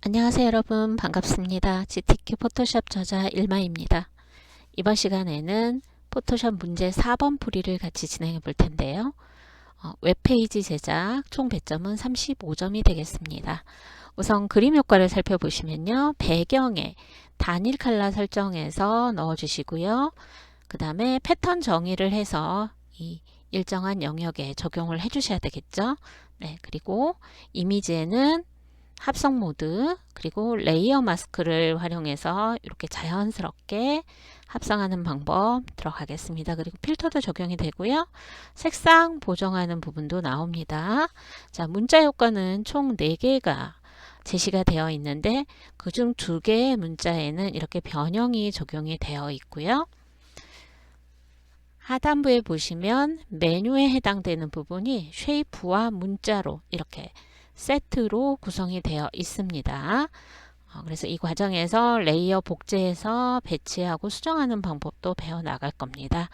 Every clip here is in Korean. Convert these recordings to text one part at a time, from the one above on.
안녕하세요 여러분, 반갑습니다. GTK 포토샵 저자 일마입니다. 이번 시간에는 포토샵 문제 4번 풀이를 같이 진행해 볼 텐데요. 웹페이지 제작 총 배점은 35점이 되겠습니다. 우선 그림 효과를 살펴보시면요. 배경에 단일 컬러 설정해서 넣어 주시고요. 그 다음에 패턴 정의를 해서 이 일정한 영역에 적용을 해 주셔야 되겠죠. 네, 그리고 이미지에는 합성 모드 그리고 레이어 마스크를 활용해서 이렇게 자연스럽게 합성하는 방법 들어가겠습니다. 그리고 필터도 적용이 되고요. 색상 보정하는 부분도 나옵니다. 자, 문자 효과는 총 4개가 제시가 되어 있는데 그중 2개의 문자에는 이렇게 변형이 적용이 되어 있고요. 하단부에 보시면 메뉴에 해당되는 부분이 쉐이프와 문자로 이렇게 세트로 구성이 되어 있습니다. 그래서 이 과정에서 레이어 복제해서 배치하고 수정하는 방법도 배워 나갈 겁니다.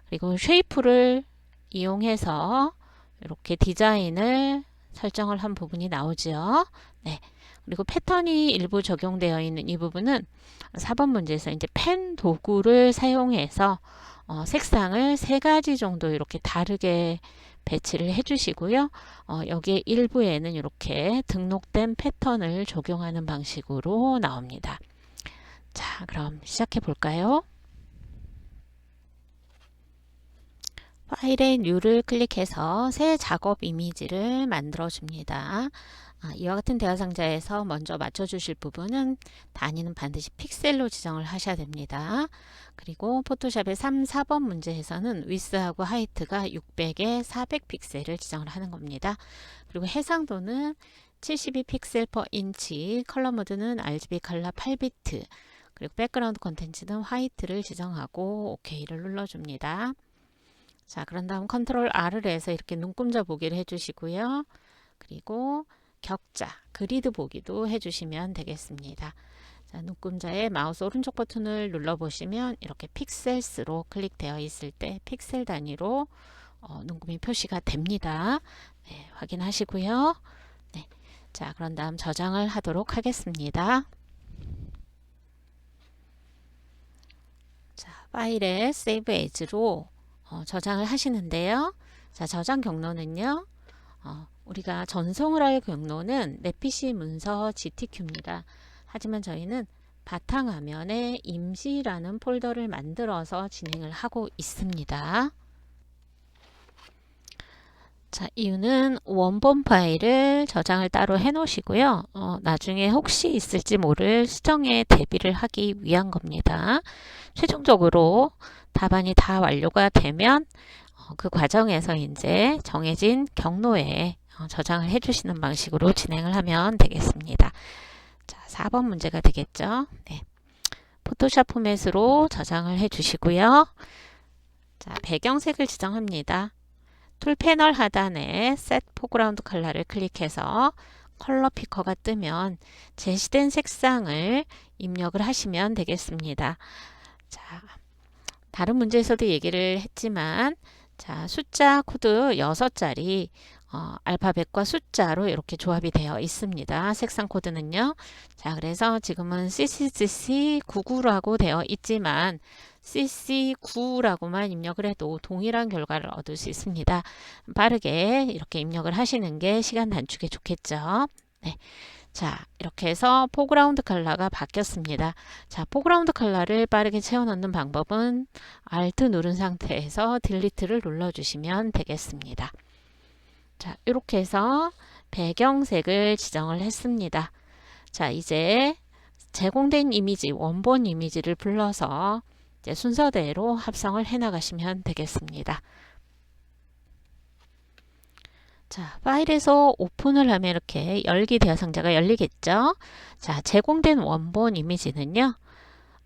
그리고 쉐이프를 이용해서 이렇게 디자인을 설정을 한 부분이 나오죠. 네. 그리고 패턴이 일부 적용되어 있는 이 부분은 4번 문제에서 이제 펜 도구를 사용해서 색상을 3가지 정도 이렇게 다르게 배치를 해 주시고요. 여기에 일부에는 이렇게 등록된 패턴을 적용하는 방식으로 나옵니다. 자, 그럼 시작해 볼까요? 파일의 New를 클릭해서 새 작업 이미지를 만들어 줍니다. 이와 같은 대화 상자에서 먼저 맞춰 주실 부분은 단위는 반드시 픽셀로 지정을 하셔야 됩니다. 그리고 포토샵의 3, 4번 문제에서는 위스하고 하이트가 600에 400 픽셀을 지정을 하는 겁니다. 그리고 해상도는 72 픽셀 per 인치, 컬러 모드는 RGB 컬러 8비트, 그리고 백그라운드 컨텐츠는 화이트를 지정하고 OK를 눌러줍니다. 자, 그런 다음 컨트롤 R을 해서 이렇게 눈금자 보기를 해주시고요. 그리고 격자, 그리드 보기도 해주시면 되겠습니다. 자, 눈금자에 마우스 오른쪽 버튼을 눌러보시면 이렇게 픽셀스로 클릭되어 있을 때 픽셀 단위로 눈금이 표시가 됩니다. 네, 확인하시고요. 네, 자, 그런 다음 저장을 하도록 하겠습니다. 자, 파일에 Save As로 저장을 하시는데요. 자, 저장 경로는요. 우리가 전송을 할 경로는 내 PC 문서 GTQ입니다. 하지만 저희는 바탕화면에 임시라는 폴더를 만들어서 진행을 하고 있습니다. 자, 이유는 원본 파일을 저장을 따로 해 놓으시고요. 나중에 혹시 있을지 모를 수정에 대비를 하기 위한 겁니다. 최종적으로 답안이 다 완료가 되면 그 과정에서 이제 정해진 경로에 저장을 해 주시는 방식으로 진행을 하면 되겠습니다. 자, 4번 문제가 되겠죠. 네. 포토샵 포맷으로 저장을 해 주시고요. 자, 배경색을 지정합니다. 툴 패널 하단에 Set Foreground Color를 클릭해서 컬러 피커가 뜨면 제시된 색상을 입력을 하시면 되겠습니다. 자, 다른 문제에서도 얘기를 했지만 자, 숫자 코드 6자리 알파벳과 숫자로 이렇게 조합이 되어 있습니다. 색상 코드는요. 자, 그래서 지금은 CCCC99라고 되어 있지만 CC9라고만 입력을 해도 동일한 결과를 얻을 수 있습니다. 빠르게 이렇게 입력을 하시는 게 시간 단축에 좋겠죠. 네. 자, 이렇게 해서 포그라운드 컬러가 바뀌었습니다. 자, 포그라운드 컬러를 빠르게 채워 넣는 방법은 Alt 누른 상태에서 딜리트를 눌러 주시면 되겠습니다. 자, 이렇게 해서 배경색을 지정을 했습니다. 자, 이제 제공된 이미지, 원본 이미지를 불러서 이제 순서대로 합성을 해 나가시면 되겠습니다. 자, 파일에서 오픈을 하면 이렇게 열기 대화 상자가 열리겠죠. 자, 제공된 원본 이미지는요.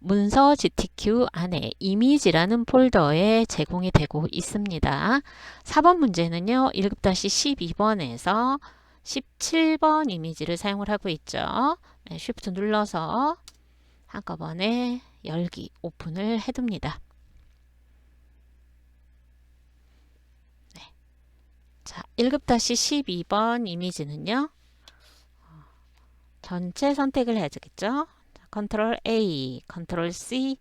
문서 GTQ 안에 이미지라는 폴더에 제공이 되고 있습니다. 4번 문제는요. 1급-12번에서 17번 이미지를 사용을 하고 있죠. 네, Shift 눌러서 한꺼번에 열기, 오픈을 해둡니다. 네. 자, 1급-12번 이미지는요. 전체 선택을 해야 되겠죠. 컨트롤 A, 컨트롤 C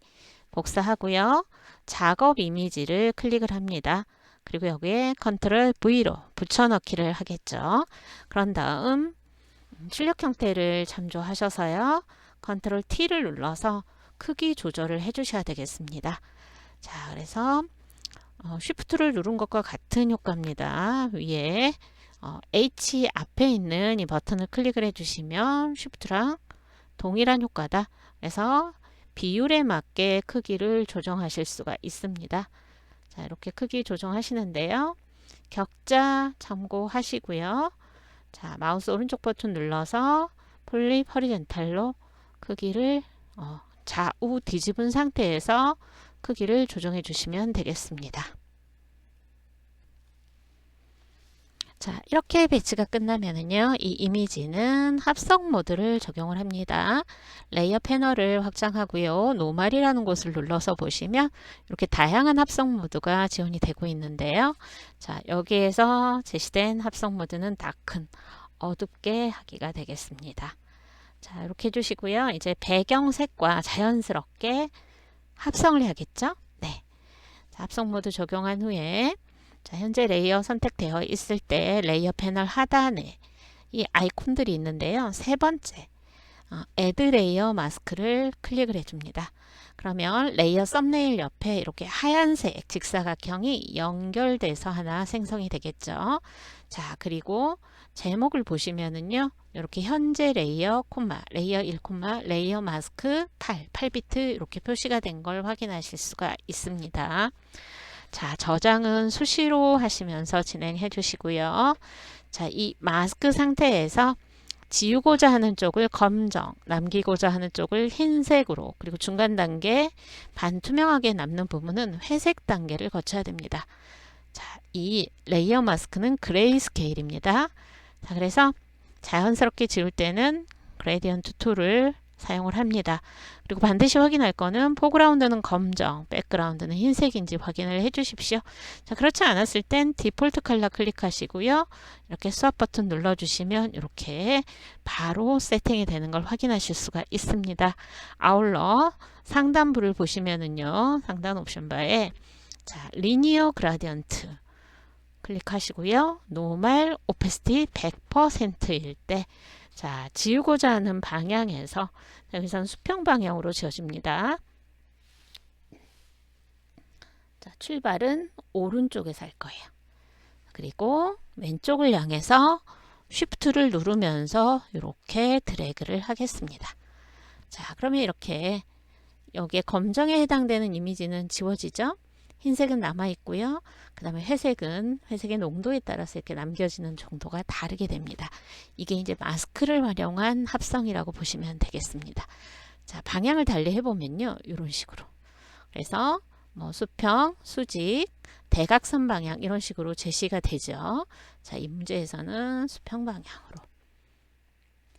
복사하고요. 작업 이미지를 클릭을 합니다. 그리고 여기에 컨트롤 V로 붙여넣기를 하겠죠. 그런 다음 출력 형태를 참조하셔서요. 컨트롤 T를 눌러서 크기 조절을 해주셔야 되겠습니다. 자, 그래서 쉬프트를 누른 것과 같은 효과입니다. 위에 H 앞에 있는 이 버튼을 클릭을 해주시면 쉬프트랑 동일한 효과다. 그래서 비율에 맞게 크기를 조정하실 수가 있습니다. 자, 이렇게 크기 조정하시는데요. 격자 참고하시고요. 자, 마우스 오른쪽 버튼 눌러서 플립 허리젠탈로 크기를 좌우 뒤집은 상태에서 크기를 조정해 주시면 되겠습니다. 자, 이렇게 배치가 끝나면은요, 이 이미지는 합성 모드를 적용을 합니다. 레이어 패널을 확장하고요, 노멀이라는 곳을 눌러서 보시면 이렇게 다양한 합성 모드가 지원이 되고 있는데요. 자, 여기에서 제시된 합성 모드는 다큰, 어둡게 하기가 되겠습니다. 자, 이렇게 해주시고요. 이제 배경색과 자연스럽게 합성을 해야겠죠? 네. 자, 합성 모드 적용한 후에 자, 현재 레이어 선택되어 있을 때 레이어 패널 하단에 이 아이콘들이 있는데요. 세 번째 Add 레이어 마스크를 클릭을 해줍니다. 그러면 레이어 썸네일 옆에 이렇게 하얀색 직사각형이 연결돼서 하나 생성이 되겠죠. 자, 그리고 제목을 보시면은요. 이렇게 현재 레이어, 레이어 1, 레이어 마스크 8비트 이렇게 표시가 된 걸 확인하실 수가 있습니다. 자, 저장은 수시로 하시면서 진행해 주시고요. 자, 이 마스크 상태에서 지우고자 하는 쪽을 검정, 남기고자 하는 쪽을 흰색으로, 그리고 중간 단계 반투명하게 남는 부분은 회색 단계를 거쳐야 됩니다. 자, 이 레이어 마스크는 그레이스케일입니다. 자, 그래서 자연스럽게 지울 때는 그레디언트 툴을 사용을 합니다. 그리고 반드시 확인할 거는 포그라운드는 검정, 백그라운드는 흰색인지 확인을 해 주십시오. 자, 그렇지 않았을 땐 디폴트 컬러 클릭하시고요. 이렇게 스왑 버튼 눌러주시면 이렇게 바로 세팅이 되는 걸 확인하실 수가 있습니다. 아울러 상단부를 보시면은요. 상단 옵션 바에 자, 리니어 그라디언트 클릭하시고요. 노멀 오페시티 100%일 때 자, 지우고자 하는 방향에서 여기서는 수평 방향으로 지어집니다. 자, 출발은 오른쪽에서 할 거예요. 그리고 왼쪽을 향해서 쉬프트를 누르면서 이렇게 드래그를 하겠습니다. 자, 그러면 이렇게 여기에 검정에 해당되는 이미지는 지워지죠? 흰색은 남아 있고요. 그 다음에 회색의 농도에 따라서 이렇게 남겨지는 정도가 다르게 됩니다. 이게 이제 마스크를 활용한 합성이라고 보시면 되겠습니다. 자, 방향을 달리 해보면요. 이런 식으로. 그래서 뭐 수평, 수직, 대각선 방향 이런 식으로 제시가 되죠. 자, 이 문제에서는 수평 방향으로.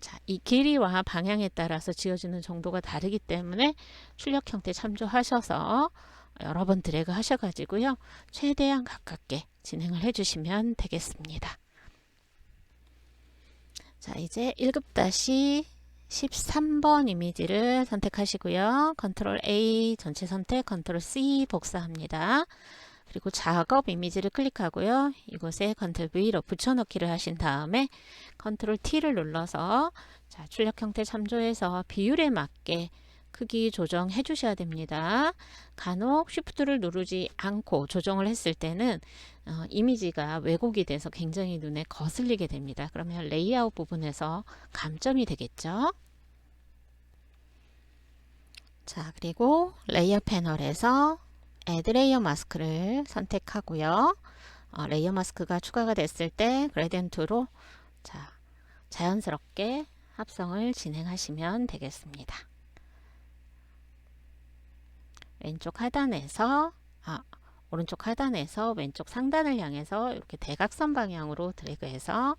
자, 이 길이와 방향에 따라서 지어지는 정도가 다르기 때문에 출력 형태 참조하셔서 여러 번 드래그 하셔가지고요. 최대한 가깝게 진행을 해주시면 되겠습니다. 자, 이제 1급-13번 이미지를 선택하시고요. 컨트롤 A 전체 선택, 컨트롤 C 복사합니다. 그리고 작업 이미지를 클릭하고요. 이곳에 컨트롤 V로 붙여넣기를 하신 다음에 컨트롤 T를 눌러서 자, 출력 형태 참조해서 비율에 맞게 크기 조정해 주셔야 됩니다. 간혹 쉬프트를 누르지 않고 조정을 했을 때는 이미지가 왜곡이 돼서 굉장히 눈에 거슬리게 됩니다. 그러면 레이아웃 부분에서 감점이 되겠죠. 자, 그리고 레이어 패널에서 Add 레이어 마스크를 선택하고요. 레이어 마스크가 추가가 됐을 때 그레디언트로 자, 자연스럽게 합성을 진행하시면 되겠습니다. 왼쪽 하단에서 오른쪽 하단에서 왼쪽 상단을 향해서 이렇게 대각선 방향으로 드래그해서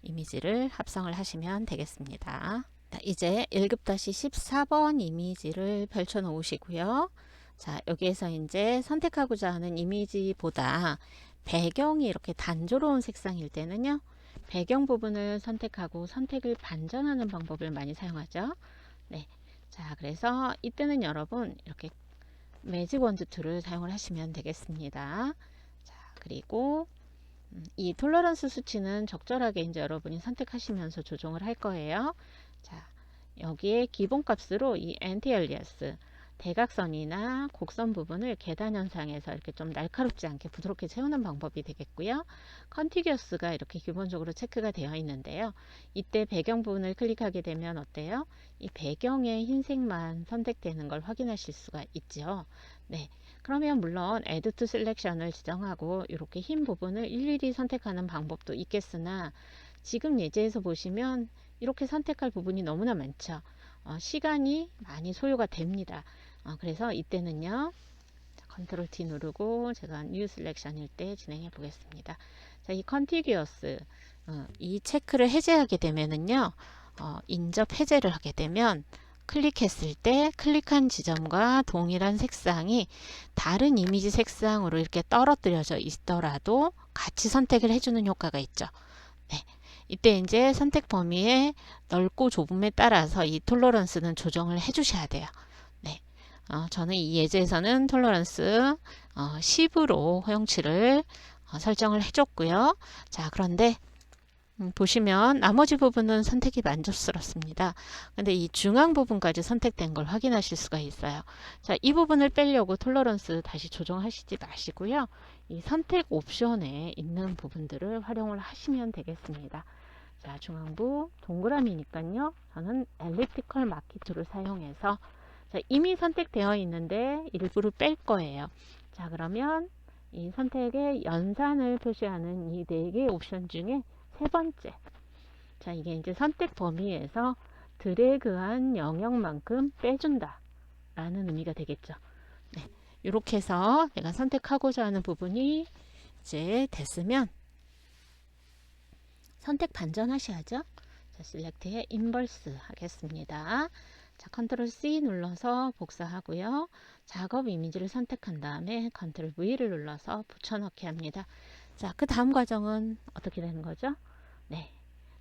이미지를 합성을 하시면 되겠습니다. 이제 1급-14번 이미지를 펼쳐 놓으시고요. 자, 여기에서 이제 선택하고자 하는 이미지보다 배경이 이렇게 단조로운 색상일 때는요. 배경 부분을 선택하고 선택을 반전하는 방법을 많이 사용하죠. 네. 자, 그래서 이때는 여러분 이렇게 매직 원드 툴을 사용을 하시면 되겠습니다. 자, 그리고 이 톨러런스 수치는 적절하게 이제 여러분이 선택하시면서 조정을 할 거예요. 자, 여기에 기본 값으로 이 엔티 엘리아스 대각선이나 곡선 부분을 계단 현상에서 이렇게 좀 날카롭지 않게 부드럽게 채우는 방법이 되겠고요. 컨티기어스가 이렇게 기본적으로 체크가 되어 있는데요. 이때 배경 부분을 클릭하게 되면 어때요? 이 배경의 흰색만 선택되는 걸 확인하실 수가 있죠. 네. 그러면 물론 Add to Selection을 지정하고 이렇게 흰 부분을 일일이 선택하는 방법도 있겠으나 지금 예제에서 보시면 이렇게 선택할 부분이 너무나 많죠. 시간이 많이 소요가 됩니다. 그래서 이때는요. 컨트롤 T 누르고 제가 뉴 셀렉션일 때 진행해 보겠습니다. 자, 이 컨티기어스 이 체크를 해제하게 되면은요. 인접 해제를 하게 되면 클릭했을 때 클릭한 지점과 동일한 색상이 다른 이미지 색상으로 이렇게 떨어뜨려져 있더라도 같이 선택을 해주는 효과가 있죠. 네. 이때 이제 선택 범위의 넓고 좁음에 따라서 이 톨러런스는 조정을 해 주셔야 돼요. 네. 저는 이 예제에서는 톨러런스 10으로 허용치를 설정을 해줬고요. 자, 그런데 보시면 나머지 부분은 선택이 만족스럽습니다. 근데 이 중앙 부분까지 선택된 걸 확인하실 수가 있어요. 자, 이 부분을 빼려고 톨러런스 다시 조정하시지 마시고요. 이 선택 옵션에 있는 부분들을 활용을 하시면 되겠습니다. 자, 중앙부 동그라미니까요. 저는 엘리프티컬 마키툴을 사용해서 자, 이미 선택되어 있는데 일부러 뺄 거예요. 자, 그러면 이 선택의 연산을 표시하는 이 4개의 옵션 중에 세 번째. 자, 이게 이제 선택 범위에서 드래그한 영역만큼 빼준다 라는 의미가 되겠죠. 네. 이렇게 해서 내가 선택하고자 하는 부분이 이제 됐으면 선택 반전하셔야죠. 자, 셀렉트에 인버스 하겠습니다. 자, 컨트롤 C 눌러서 복사하고요. 작업 이미지를 선택한 다음에 컨트롤 V를 눌러서 붙여넣기 합니다. 자, 그 다음 과정은 어떻게 되는 거죠? 네,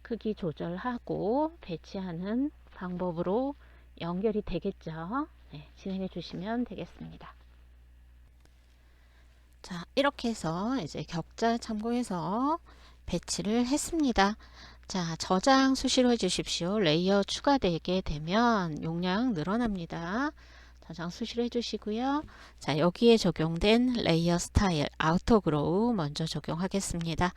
크기 조절하고 배치하는 방법으로 연결이 되겠죠. 네, 진행해 주시면 되겠습니다. 자, 이렇게 해서 이제 격자 참고해서 배치를 했습니다. 자, 저장 수시로 해주십시오. 레이어 추가되게 되면 용량 늘어납니다. 저장 수시로 해주시고요. 자, 여기에 적용된 레이어 스타일 아우터 그로우 먼저 적용하겠습니다.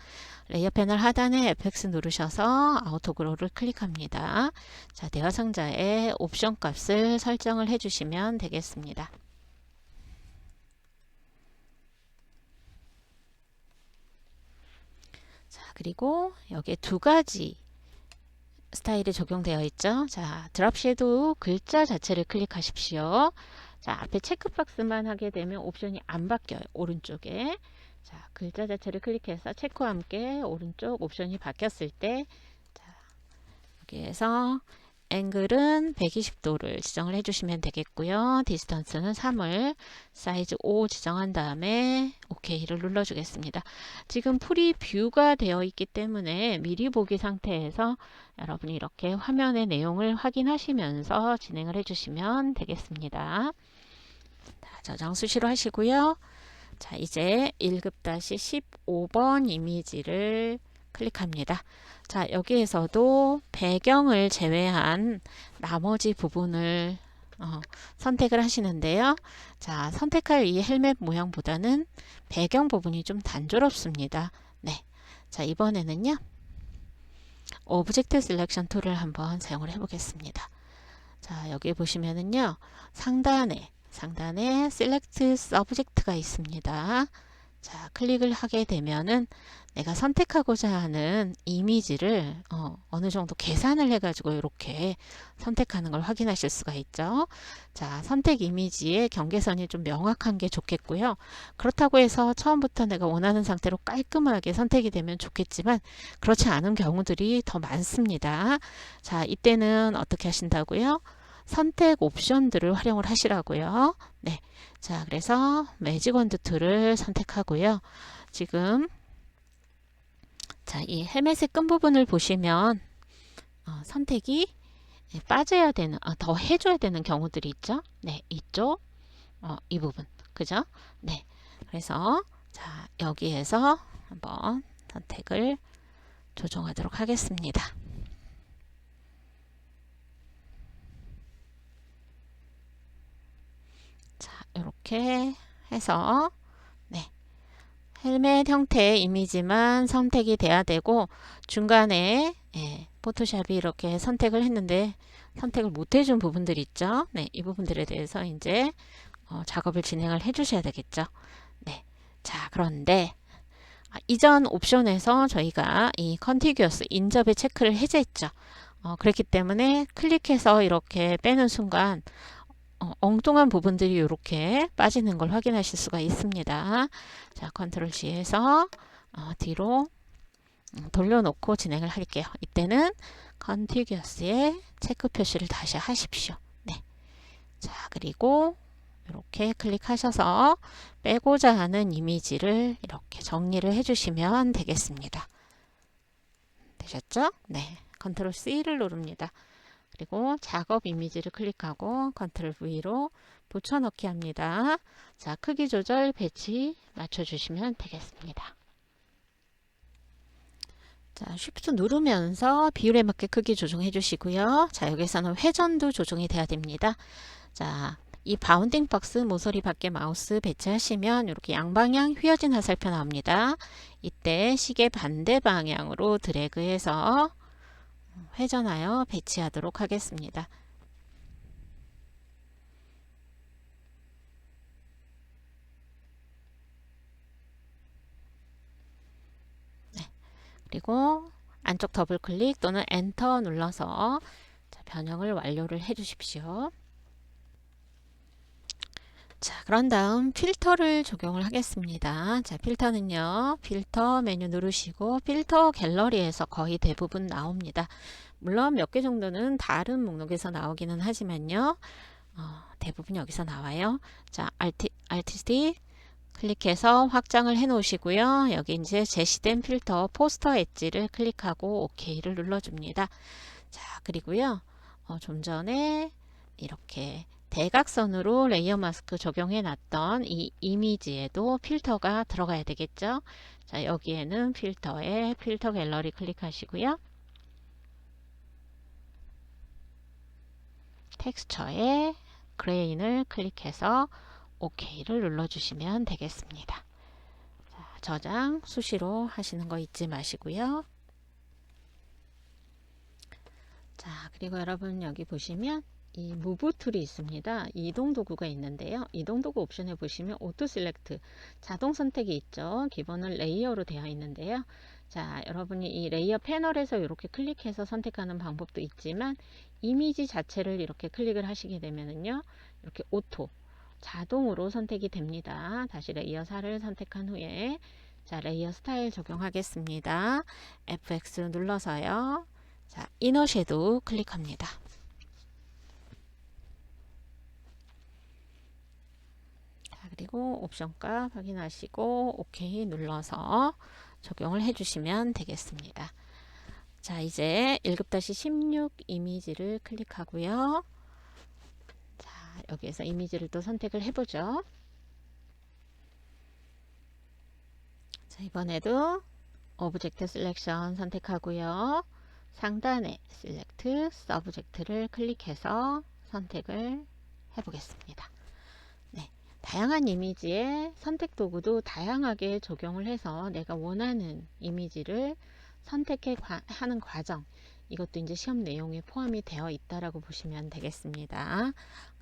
레이어 패널 하단에 FX 누르셔서 아우터 그로우를 클릭합니다. 자, 대화 상자에 옵션 값을 설정을 해주시면 되겠습니다. 그리고 여기에 두 가지 스타일이 적용되어 있죠. 자, 드랍 섀도우 글자 자체를 클릭하십시오. 자, 앞에 체크박스만 하게 되면 옵션이 안 바뀌어요. 오른쪽에. 자, 글자 자체를 클릭해서 체크와 함께 오른쪽 옵션이 바뀌었을 때, 자, 여기에서 앵글은 120도를 지정을 해주시면 되겠고요. 디스턴스는 3을, 사이즈 5 지정한 다음에 OK를 눌러주겠습니다. 지금 프리뷰가 되어 있기 때문에 미리 보기 상태에서 여러분이 이렇게 화면의 내용을 확인하시면서 진행을 해주시면 되겠습니다. 자, 저장 수시로 하시고요. 자, 이제 1급-15번 이미지를 클릭합니다. 자, 여기에서도 배경을 제외한 나머지 부분을 선택을 하시는데요. 자, 선택할 이 헬멧 모양보다는 배경 부분이 좀 단조롭습니다. 네. 자, 이번에는요. 오브젝트 셀렉션 툴을 한번 사용을 해 보겠습니다. 자, 여기 보시면은요. 상단에 Select Subject가 있습니다. 자, 클릭을 하게 되면은 내가 선택하고자 하는 이미지를 어느 정도 계산을 해가지고 이렇게 선택하는 걸 확인하실 수가 있죠. 자, 선택 이미지의 경계선이 좀 명확한 게 좋겠고요. 그렇다고 해서 처음부터 내가 원하는 상태로 깔끔하게 선택이 되면 좋겠지만 그렇지 않은 경우들이 더 많습니다. 자, 이때는 어떻게 하신다고요? 선택 옵션들을 활용을 하시라고요. 네. 자, 그래서 매직 원드 툴을 선택하고요. 지금 자, 이 헬멧의 끝부분을 보시면 선택이 빠져야 되는, 더 해줘야 되는 경우들이 있죠. 네, 이쪽, 이 부분, 그죠? 네, 그래서 자, 여기에서 한번 선택을 조정하도록 하겠습니다. 자, 이렇게 해서 네, 헬멧 형태의 이미지만 선택이 돼야 되고 중간에 포토샵이 이렇게 선택을 했는데 선택을 못 해준 부분들 있죠. 네, 이 부분들에 대해서 이제 작업을 진행을 해 주셔야 되겠죠. 네, 자, 그런데 이전 옵션에서 저희가 이 컨티규어스 인접의 체크를 해제했죠. 그렇기 때문에 클릭해서 이렇게 빼는 순간 엉뚱한 부분들이 이렇게 빠지는 걸 확인하실 수가 있습니다. 자, 컨트롤 C에서 뒤로 돌려놓고 진행을 할게요. 이때는 컨티규어스의 체크 표시를 다시 하십시오. 네. 자, 그리고 이렇게 클릭하셔서 빼고자 하는 이미지를 이렇게 정리를 해주시면 되겠습니다. 되셨죠? 네. 컨트롤 C를 누릅니다. 그리고 작업 이미지를 클릭하고 컨트롤 V로 붙여넣기 합니다. 자, 크기 조절 배치 맞춰주시면 되겠습니다. 자, Shift 누르면서 비율에 맞게 크기 조정해 주시고요. 자, 여기서는 회전도 조정이 돼야 됩니다. 자, 이 바운딩 박스 모서리 밖에 마우스 배치하시면 이렇게 양방향 휘어진 화살표 나옵니다. 이때 시계 반대 방향으로 드래그해서 회전하여 배치하도록 하겠습니다. 네. 그리고 안쪽 더블 클릭 또는 엔터 눌러서 변형을 완료를 해 주십시오. 자, 그런 다음 필터를 적용을 하겠습니다. 자, 필터는요, 필터 메뉴 누르시고 필터 갤러리에서 거의 대부분 나옵니다. 물론 몇 개 정도는 다른 목록에서 나오기는 하지만요, 대부분 여기서 나와요. 자, Alt 클릭해서 확장을 해 놓으시고요. 여기 이제 제시된 필터 포스터 엣지를 클릭하고 OK를 눌러줍니다. 자, 그리고요, 좀 전에 이렇게 대각선으로 레이어 마스크 적용해 놨던 이 이미지에도 필터가 들어가야 되겠죠. 자, 여기에는 필터에 필터 갤러리 클릭하시고요. 텍스처에 그레인을 클릭해서 OK를 눌러주시면 되겠습니다. 자, 저장 수시로 하시는 거 잊지 마시고요. 자, 그리고 여러분 여기 보시면 이 무브 툴이 있습니다. 이동 도구가 있는데요. 이동 도구 옵션에 보시면 오토 셀렉트 자동 선택이 있죠. 기본은 레이어로 되어 있는데요. 자, 여러분이 이 레이어 패널에서 이렇게 클릭해서 선택하는 방법도 있지만 이미지 자체를 이렇게 클릭을 하시게 되면은요. 이렇게 오토 자동으로 선택이 됩니다. 다시 레이어 4를 선택한 후에 자, 레이어 스타일 적용하겠습니다. FX 눌러서요. 자, 이너 섀도우 클릭합니다. 자, 그리고 옵션 값 확인하시고 OK 눌러서 적용을 해주시면 되겠습니다. 자, 이제 1급-16 이미지를 클릭하고요. 자, 여기에서 이미지를 또 선택을 해보죠. 자, 이번에도 오브젝트 셀렉션 선택하고요. 상단에 셀렉트 서브젝트를 클릭해서 선택을 해보겠습니다. 네, 다양한 이미지에 선택 도구도 다양하게 적용을 해서 내가 원하는 이미지를 선택하는 과정, 이것도 이제 시험 내용에 포함이 되어 있다라고 보시면 되겠습니다.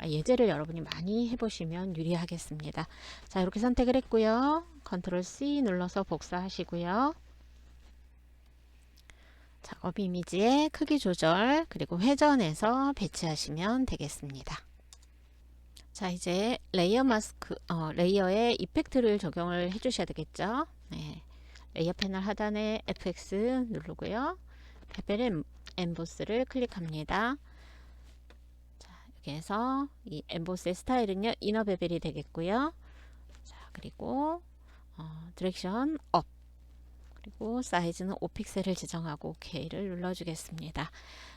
예제를 여러분이 많이 해보시면 유리하겠습니다. 자, 이렇게 선택을 했고요. 컨트롤 C 눌러서 복사하시고요. 작업 이미지의 크기 조절 그리고 회전해서 배치하시면 되겠습니다. 자, 이제 레이어 마스크 레이어에 이펙트를 적용을 해 주셔야 되겠죠. 네. 레이어 패널 하단에 FX 누르고요. 베벨 엠보스를 클릭합니다. 자, 여기에서 이 엠보스의 스타일은요, 이너 베벨이 되겠고요. 자, 그리고 디렉션 업 그리고 사이즈는 5픽셀을 지정하고 OK를 눌러주겠습니다.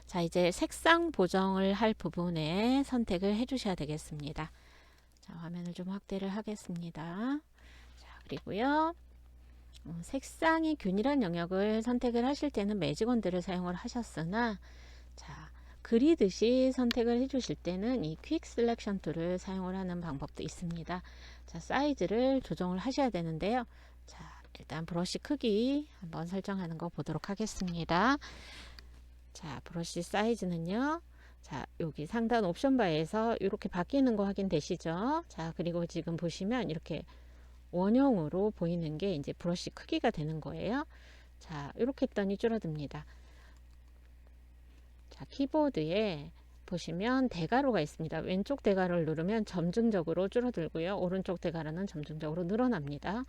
자, 이제 색상 보정을 할 부분에 선택을 해 주셔야 되겠습니다. 자, 화면을 좀 확대를 하겠습니다. 자, 그리고요. 색상이 균일한 영역을 선택을 하실 때는 매직원들을 사용을 하셨으나, 자, 그리듯이 선택을 해 주실 때는 이 퀵 셀렉션 툴을 사용을 하는 방법도 있습니다. 자, 사이즈를 조정을 하셔야 되는데요. 자, 일단 브러쉬 크기 한번 설정하는 거 보도록 하겠습니다. 자, 브러쉬 사이즈는요. 자, 여기 상단 옵션 바에서 이렇게 바뀌는 거 확인되시죠? 자, 그리고 지금 보시면 이렇게 원형으로 보이는 게 이제 브러쉬 크기가 되는 거예요. 자, 이렇게 했더니 줄어듭니다. 자, 키보드에 보시면 대괄호가 있습니다. 왼쪽 대괄호를 누르면 점진적으로 줄어들고요. 오른쪽 대괄호는 점진적으로 늘어납니다.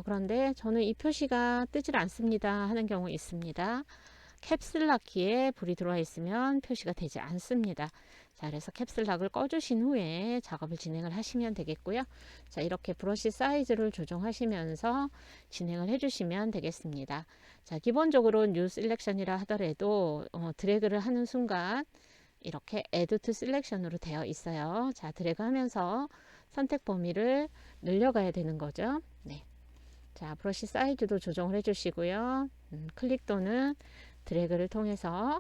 그런데 저는 이 표시가 뜨질 않습니다 하는 경우 있습니다. 캡슬락 키에 불이 들어와 있으면 표시가 되지 않습니다. 자, 그래서 캡슬락을 꺼주신 후에 작업을 진행을 하시면 되겠고요. 자, 이렇게 브러쉬 사이즈를 조정하시면서 진행을 해주시면 되겠습니다. 자, 기본적으로 뉴 셀렉션이라 하더라도 드래그를 하는 순간 이렇게 Add to Selection으로 되어 있어요. 자, 드래그 하면서 선택 범위를 늘려가야 되는 거죠. 네. 자, 브러쉬 사이즈도 조정을 해주시고요. 클릭 또는 드래그를 통해서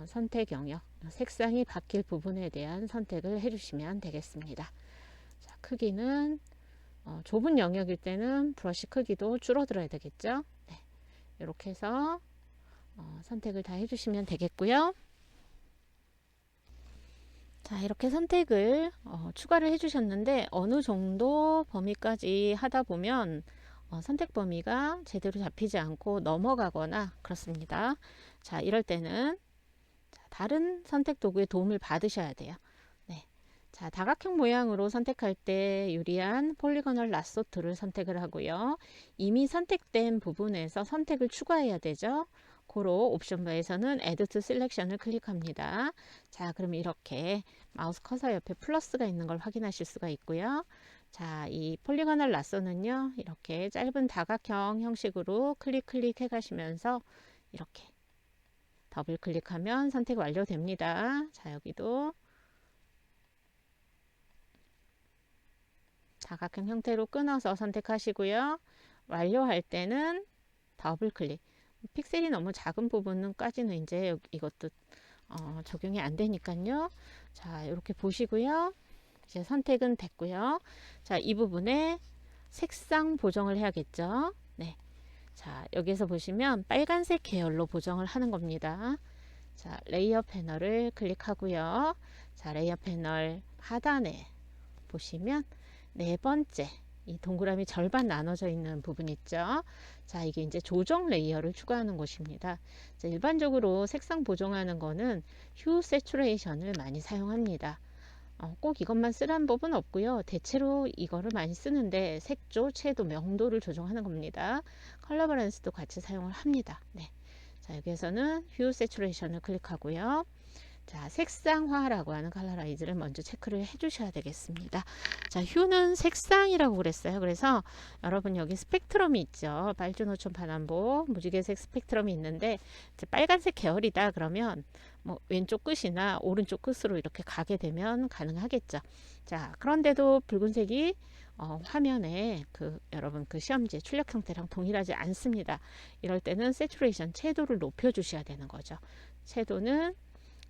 선택 영역, 색상이 바뀔 부분에 대한 선택을 해주시면 되겠습니다. 자, 크기는 좁은 영역일 때는 브러쉬 크기도 줄어들어야 되겠죠. 네. 이렇게 해서 선택을 다 해주시면 되겠고요. 자, 이렇게 선택을 추가를 해주셨는데 어느 정도 범위까지 하다 보면 선택 범위가 제대로 잡히지 않고 넘어가거나 그렇습니다. 자, 이럴 때는 다른 선택 도구의 도움을 받으셔야 돼요. 네. 자, 다각형 모양으로 선택할 때 유리한 폴리고널 라sso 툴을 선택을 하고요. 이미 선택된 부분에서 선택을 추가해야 되죠. 고로 옵션 바에서는 Add to Selection을 클릭합니다. 자, 그럼 이렇게 마우스 커서 옆에 플러스가 있는 걸 확인하실 수가 있고요. 자, 이 폴리고널 라쏘는요, 이렇게 짧은 다각형 형식으로 클릭 해 가시면서 이렇게 더블 클릭하면 선택 완료됩니다. 자, 여기도 다각형 형태로 끊어서 선택하시고요. 완료할 때는 더블 클릭. 픽셀이 너무 작은 부분까지는 이제 이것도 적용이 안 되니까요. 자, 이렇게 보시고요. 이제 선택은 됐고요. 자, 이 부분에 색상 보정을 해야겠죠. 네. 자, 여기서 보시면 빨간색 계열로 보정을 하는 겁니다. 자, 레이어 패널을 클릭하고요. 자, 레이어 패널 하단에 보시면 네 번째 이 동그라미 절반 나눠져 있는 부분 있죠. 자, 이게 이제 조정 레이어를 추가하는 곳입니다. 자, 일반적으로 색상 보정하는 거는 휴 세츄레이션을 많이 사용합니다. 꼭 이것만 쓰라는 법은 없고요. 대체로 이거를 많이 쓰는데 색조, 채도, 명도를 조정하는 겁니다. 컬러 밸런스도 같이 사용을 합니다. 네. 자, 여기에서는 휴 세츄레이션을 클릭하고요. 자, 색상화라고 하는 컬러라이즈를 먼저 체크를 해 주셔야 되겠습니다. 자, 휴는 색상이라고 그랬어요. 그래서 여러분 여기 스펙트럼이 있죠. 빨주노천 파남보 무지개색 스펙트럼이 있는데 빨간색 계열이다 그러면 뭐 왼쪽 끝이나 오른쪽 끝으로 이렇게 가게 되면 가능하겠죠. 자, 그런데도 붉은색이 화면에 여러분 시험지 출력 형태랑 동일하지 않습니다. 이럴 때는 세츄레이션 채도를 높여 주셔야 되는 거죠. 채도는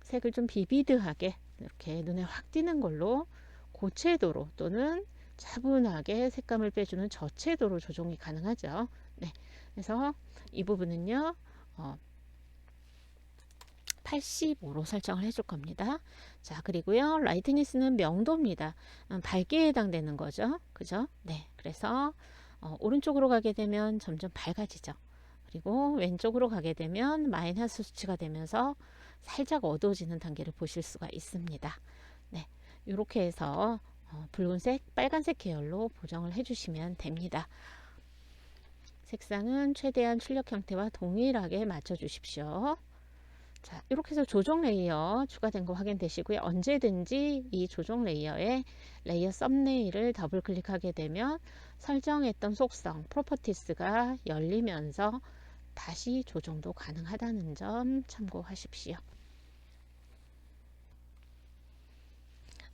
색을 좀 비비드하게 이렇게 눈에 확 띄는 걸로 고채도로 또는 차분하게 색감을 빼주는 저채도로 조정이 가능하죠. 네, 그래서 이 부분은요 85로 설정을 해줄 겁니다. 자, 그리고요 라이트니스는 명도입니다. 밝기에 해당되는 거죠. 그죠? 네, 그래서 오른쪽으로 가게 되면 점점 밝아지죠. 그리고 왼쪽으로 가게 되면 마이너스 수치가 되면서 살짝 어두워지는 단계를 보실 수가 있습니다. 네, 이렇게 해서 붉은색, 빨간색 계열로 보정을 해주시면 됩니다. 색상은 최대한 출력 형태와 동일하게 맞춰 주십시오. 자, 이렇게 해서 조정 레이어 추가된 거 확인되시고요. 언제든지 이 조정 레이어에 레이어 썸네일을 더블 클릭하게 되면 설정했던 속성, 프로퍼티스가 열리면서 다시 조정도 가능하다는 점 참고하십시오.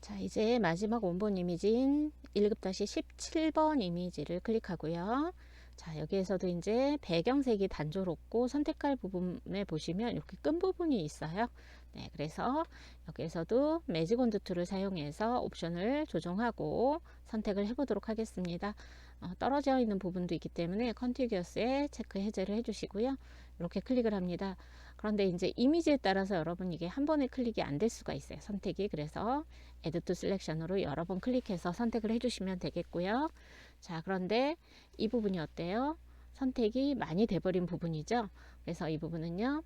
자, 이제 마지막 원본 이미지인 1급-17번 이미지를 클릭하고요. 자, 여기에서도 이제 배경색이 단조롭고 선택할 부분에 보시면 이렇게 끈 부분이 있어요. 네, 그래서 여기에서도 매직 온드 툴을 사용해서 옵션을 조정하고 선택을 해보도록 하겠습니다. 떨어져 있는 부분도 있기 때문에 컨티규어스에 체크 해제를 해주시고요. 이렇게 클릭을 합니다. 그런데 이제 이미지에 따라서 여러분 이게 한 번에 클릭이 안 될 수가 있어요. 선택이. 그래서 Add to Selection으로 여러 번 클릭해서 선택을 해주시면 되겠고요. 자, 그런데 이 부분이 어때요? 선택이 많이 돼버린 부분이죠. 그래서 이 부분은요,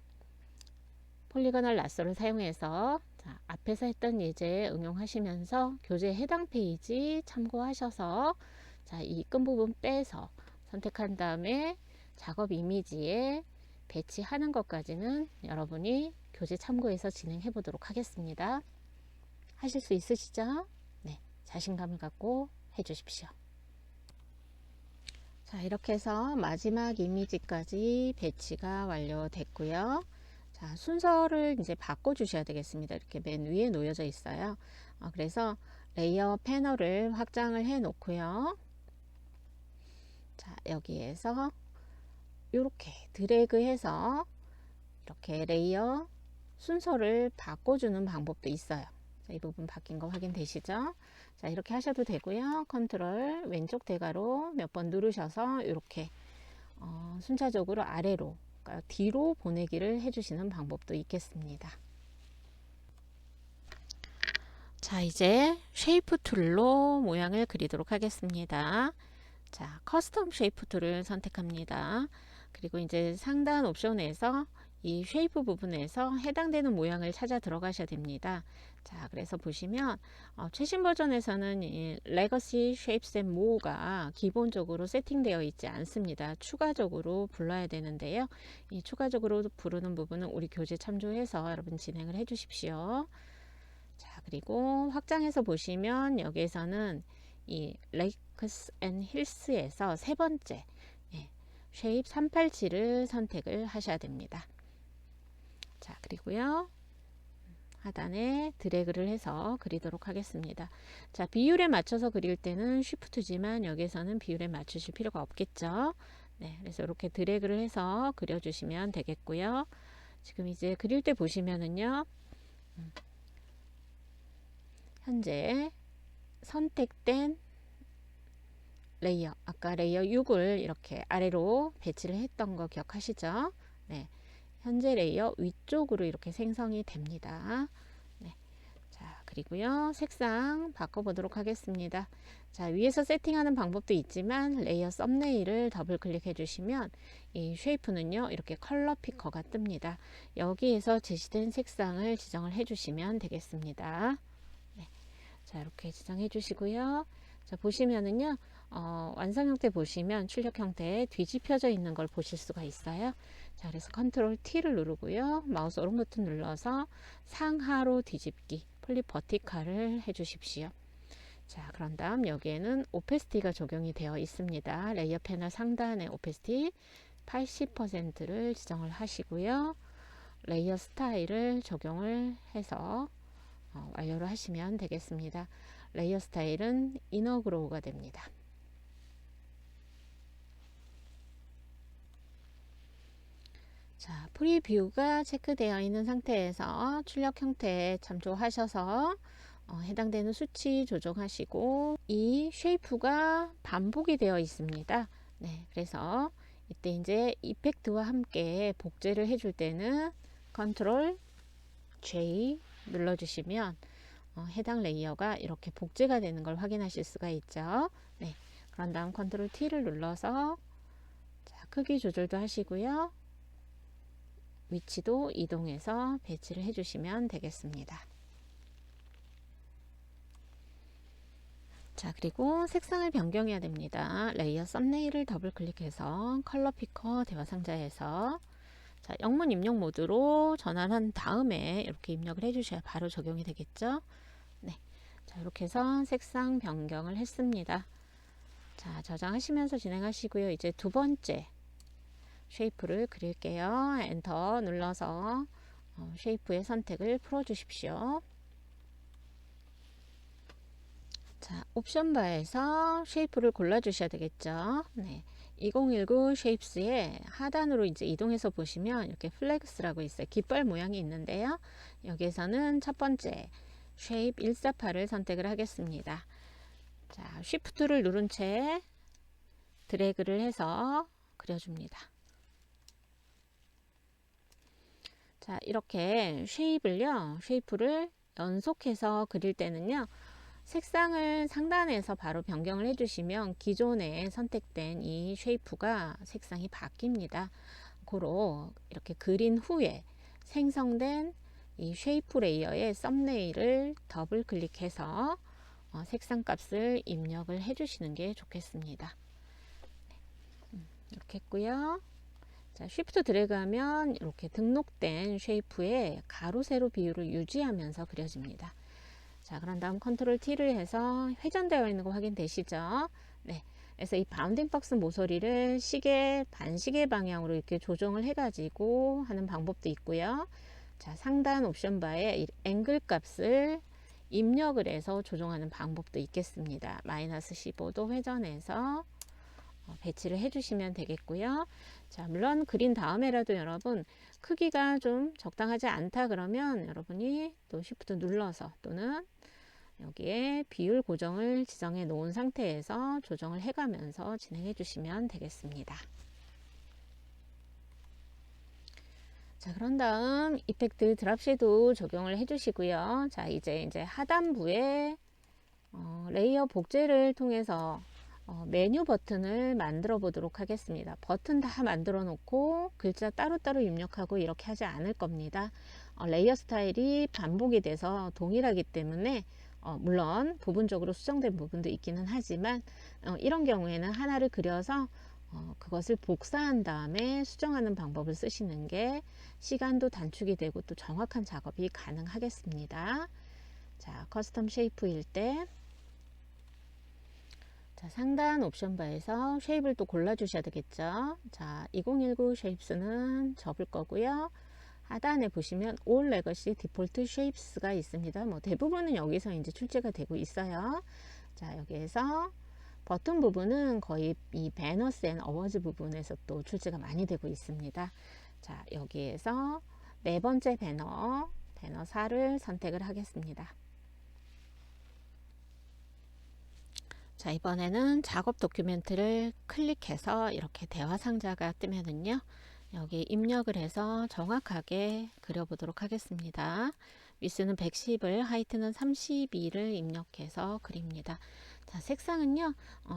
폴리거널 라쏘를 사용해서 자, 앞에서 했던 예제 응용하시면서 교재 해당 페이지 참고하셔서 자, 이 끈 부분 빼서 선택한 다음에 작업 이미지에 배치하는 것까지는 여러분이 교재 참고해서 진행해 보도록 하겠습니다. 하실 수 있으시죠? 네, 자신감을 갖고 해 주십시오. 자, 이렇게 해서 마지막 이미지까지 배치가 완료됐고요. 자, 순서를 이제 바꿔 주셔야 되겠습니다. 이렇게 맨 위에 놓여져 있어요. 그래서 레이어 패널을 확장을 해 놓고요. 자, 여기에서 이렇게 드래그 해서 이렇게 레이어 순서를 바꿔주는 방법도 있어요. 자, 이 부분 바뀐 거 확인되시죠? 자, 이렇게 하셔도 되고요. 컨트롤 왼쪽 대괄호 몇 번 누르셔서 이렇게 순차적으로 아래로, 그러니까 뒤로 보내기를 해주시는 방법도 있겠습니다. 자, 이제 쉐이프 툴로 모양을 그리도록 하겠습니다. 자, 커스텀 쉐이프 툴을 선택합니다. 그리고 이제 상단 옵션에서 이 쉐이프 부분에서 해당되는 모양을 찾아 들어가셔야 됩니다. 자, 그래서 보시면 최신 버전에서는 이 레거시 쉐입스 앤 모어가 기본적으로 세팅되어 있지 않습니다. 추가적으로 불러야 되는데요. 이 추가적으로 부르는 부분은 우리 교재 참조해서 여러분 진행을 해 주십시오. 자, 그리고 확장해서 보시면 여기에서는 이 레이크스 앤 힐스에서 세 번째 쉐입 387을 선택을 하셔야 됩니다. 자, 그리고요, 하단에 드래그를 해서 그리도록 하겠습니다. 자, 비율에 맞춰서 그릴 때는 쉬프트지만 여기서는 비율에 맞추실 필요가 없겠죠. 네, 그래서 이렇게 드래그를 해서 그려주시면 되겠고요. 지금 이제 그릴 때 보시면은요, 현재 선택된 레이어, 아까 레이어 6을 이렇게 아래로 배치를 했던 거 기억하시죠? 네, 현재 레이어 위쪽으로 이렇게 생성이 됩니다. 네, 자, 그리고요, 색상 바꿔보도록 하겠습니다. 자, 위에서 세팅하는 방법도 있지만 레이어 썸네일을 더블 클릭해 주시면 이 쉐이프는요, 이렇게 컬러 피커가 뜹니다. 여기에서 제시된 색상을 지정을 해 주시면 되겠습니다. 네, 자, 이렇게 지정해 주시고요. 자, 보시면은요, 완성 형태 보시면 출력 형태에 뒤집혀져 있는 걸 보실 수가 있어요. 자, 그래서 컨트롤 T를 누르고요, 마우스 오른 버튼 눌러서 상하로 뒤집기, 플립 버티컬을 해 주십시오. 자, 그런 다음 여기에는 오페시티가 적용이 되어 있습니다. 레이어 패널 상단에 오페시티 80%를 지정을 하시고요. 레이어 스타일을 적용을 해서 완료를 하시면 되겠습니다. 레이어 스타일은 이너 그로우가 됩니다. 자, 프리뷰가 체크되어 있는 상태에서 출력 형태에 참조하셔서 해당되는 수치 조정하시고, 이 쉐이프가 반복이 되어 있습니다. 네, 그래서 이때 이제 이펙트와 함께 복제를 해줄 때는 컨트롤 J 눌러주시면 해당 레이어가 이렇게 복제가 되는 걸 확인하실 수가 있죠. 네, 그런 다음 컨트롤 T를 눌러서 자, 크기 조절도 하시고요, 위치도 이동해서 배치를 해주시면 되겠습니다. 자, 그리고 색상을 변경해야 됩니다. 레이어 썸네일을 더블 클릭해서 컬러 피커 대화 상자에서 자, 영문 입력 모드로 전환한 다음에 이렇게 입력을 해주셔야 바로 적용이 되겠죠. 네, 자, 이렇게 해서 색상 변경을 했습니다. 자, 저장하시면서 진행하시고요. 이제 두 번째 쉐이프를 그릴게요. 엔터 눌러서 쉐이프의 선택을 풀어 주십시오. 자, 옵션 바에서 쉐이프를 골라 주셔야 되겠죠. 네. 2019 쉐입스의 하단으로 이제 이동해서 보시면 이렇게 플렉스라고 있어요. 깃발 모양이 있는데요. 여기에서는 첫 번째 쉐입 148을 선택을 하겠습니다. 자, 쉬프트를 누른 채 드래그를 해서 그려줍니다. 자, 이렇게 쉐이프를 연속해서 그릴 때는요, 색상을 상단에서 바로 변경을 해주시면 기존에 선택된 이 쉐이프가 색상이 바뀝니다. 고로 이렇게 그린 후에 생성된 이 쉐이프 레이어의 썸네일을 더블 클릭해서 색상 값을 입력을 해주시는 게 좋겠습니다. 이렇게 했고요. 자, 쉬프트 드래그 하면 이렇게 등록된 쉐이프의 가로 세로 비율을 유지하면서 그려집니다. 자, 그런 다음 컨트롤 T를 해서 회전되어 있는 거 확인되시죠? 네. 그래서 이 바운딩 박스 모서리를 반시계 방향으로 이렇게 조정을 해가지고 하는 방법도 있고요. 자, 상단 옵션 바에 앵글 값을 입력을 해서 조정하는 방법도 있겠습니다. 마이너스 15도 회전해서 배치를 해주시면 되겠고요. 자, 물론 그린 다음에라도 여러분 크기가 좀 적당하지 않다 그러면 여러분이 또 Shift 눌러서 또는 여기에 비율 고정을 지정해 놓은 상태에서 조정을 해가면서 진행해 주시면 되겠습니다. 자, 그런 다음 이펙트 드랍 섀도우 적용을 해 주시고요. 자, 이제 하단부에 레이어 복제를 통해서 메뉴 버튼을 만들어 보도록 하겠습니다. 버튼 다 만들어 놓고 글자 따로따로 입력하고 이렇게 하지 않을 겁니다. 레이어 스타일이 반복이 돼서 동일하기 때문에 물론 부분적으로 수정된 부분도 있기는 하지만 이런 경우에는 하나를 그려서 그것을 복사한 다음에 수정하는 방법을 쓰시는 게 시간도 단축이 되고 또 정확한 작업이 가능하겠습니다. 자, 커스텀 쉐이프일 때 자, 상단 옵션 바에서 쉐입을 또 골라 주셔야 되겠죠. 자, 2019 쉐입스는 접을 거고요. 하단에 보시면 All Legacy Default Shapes가 있습니다. 뭐 대부분은 여기서 이제 출제가 되고 있어요. 자, 여기에서 버튼 부분은 거의 이 배너스 앤 어워즈 부분에서 또 출제가 많이 되고 있습니다. 자, 여기에서 네 번째 배너 4를 선택을 하겠습니다. 자, 이번에는 작업 도큐멘트를 클릭해서 이렇게 대화 상자가 뜨면은요, 여기 입력을 해서 정확하게 그려보도록 하겠습니다. 위스는 110을, 하이트는 32를 입력해서 그립니다. 자, 색상은요,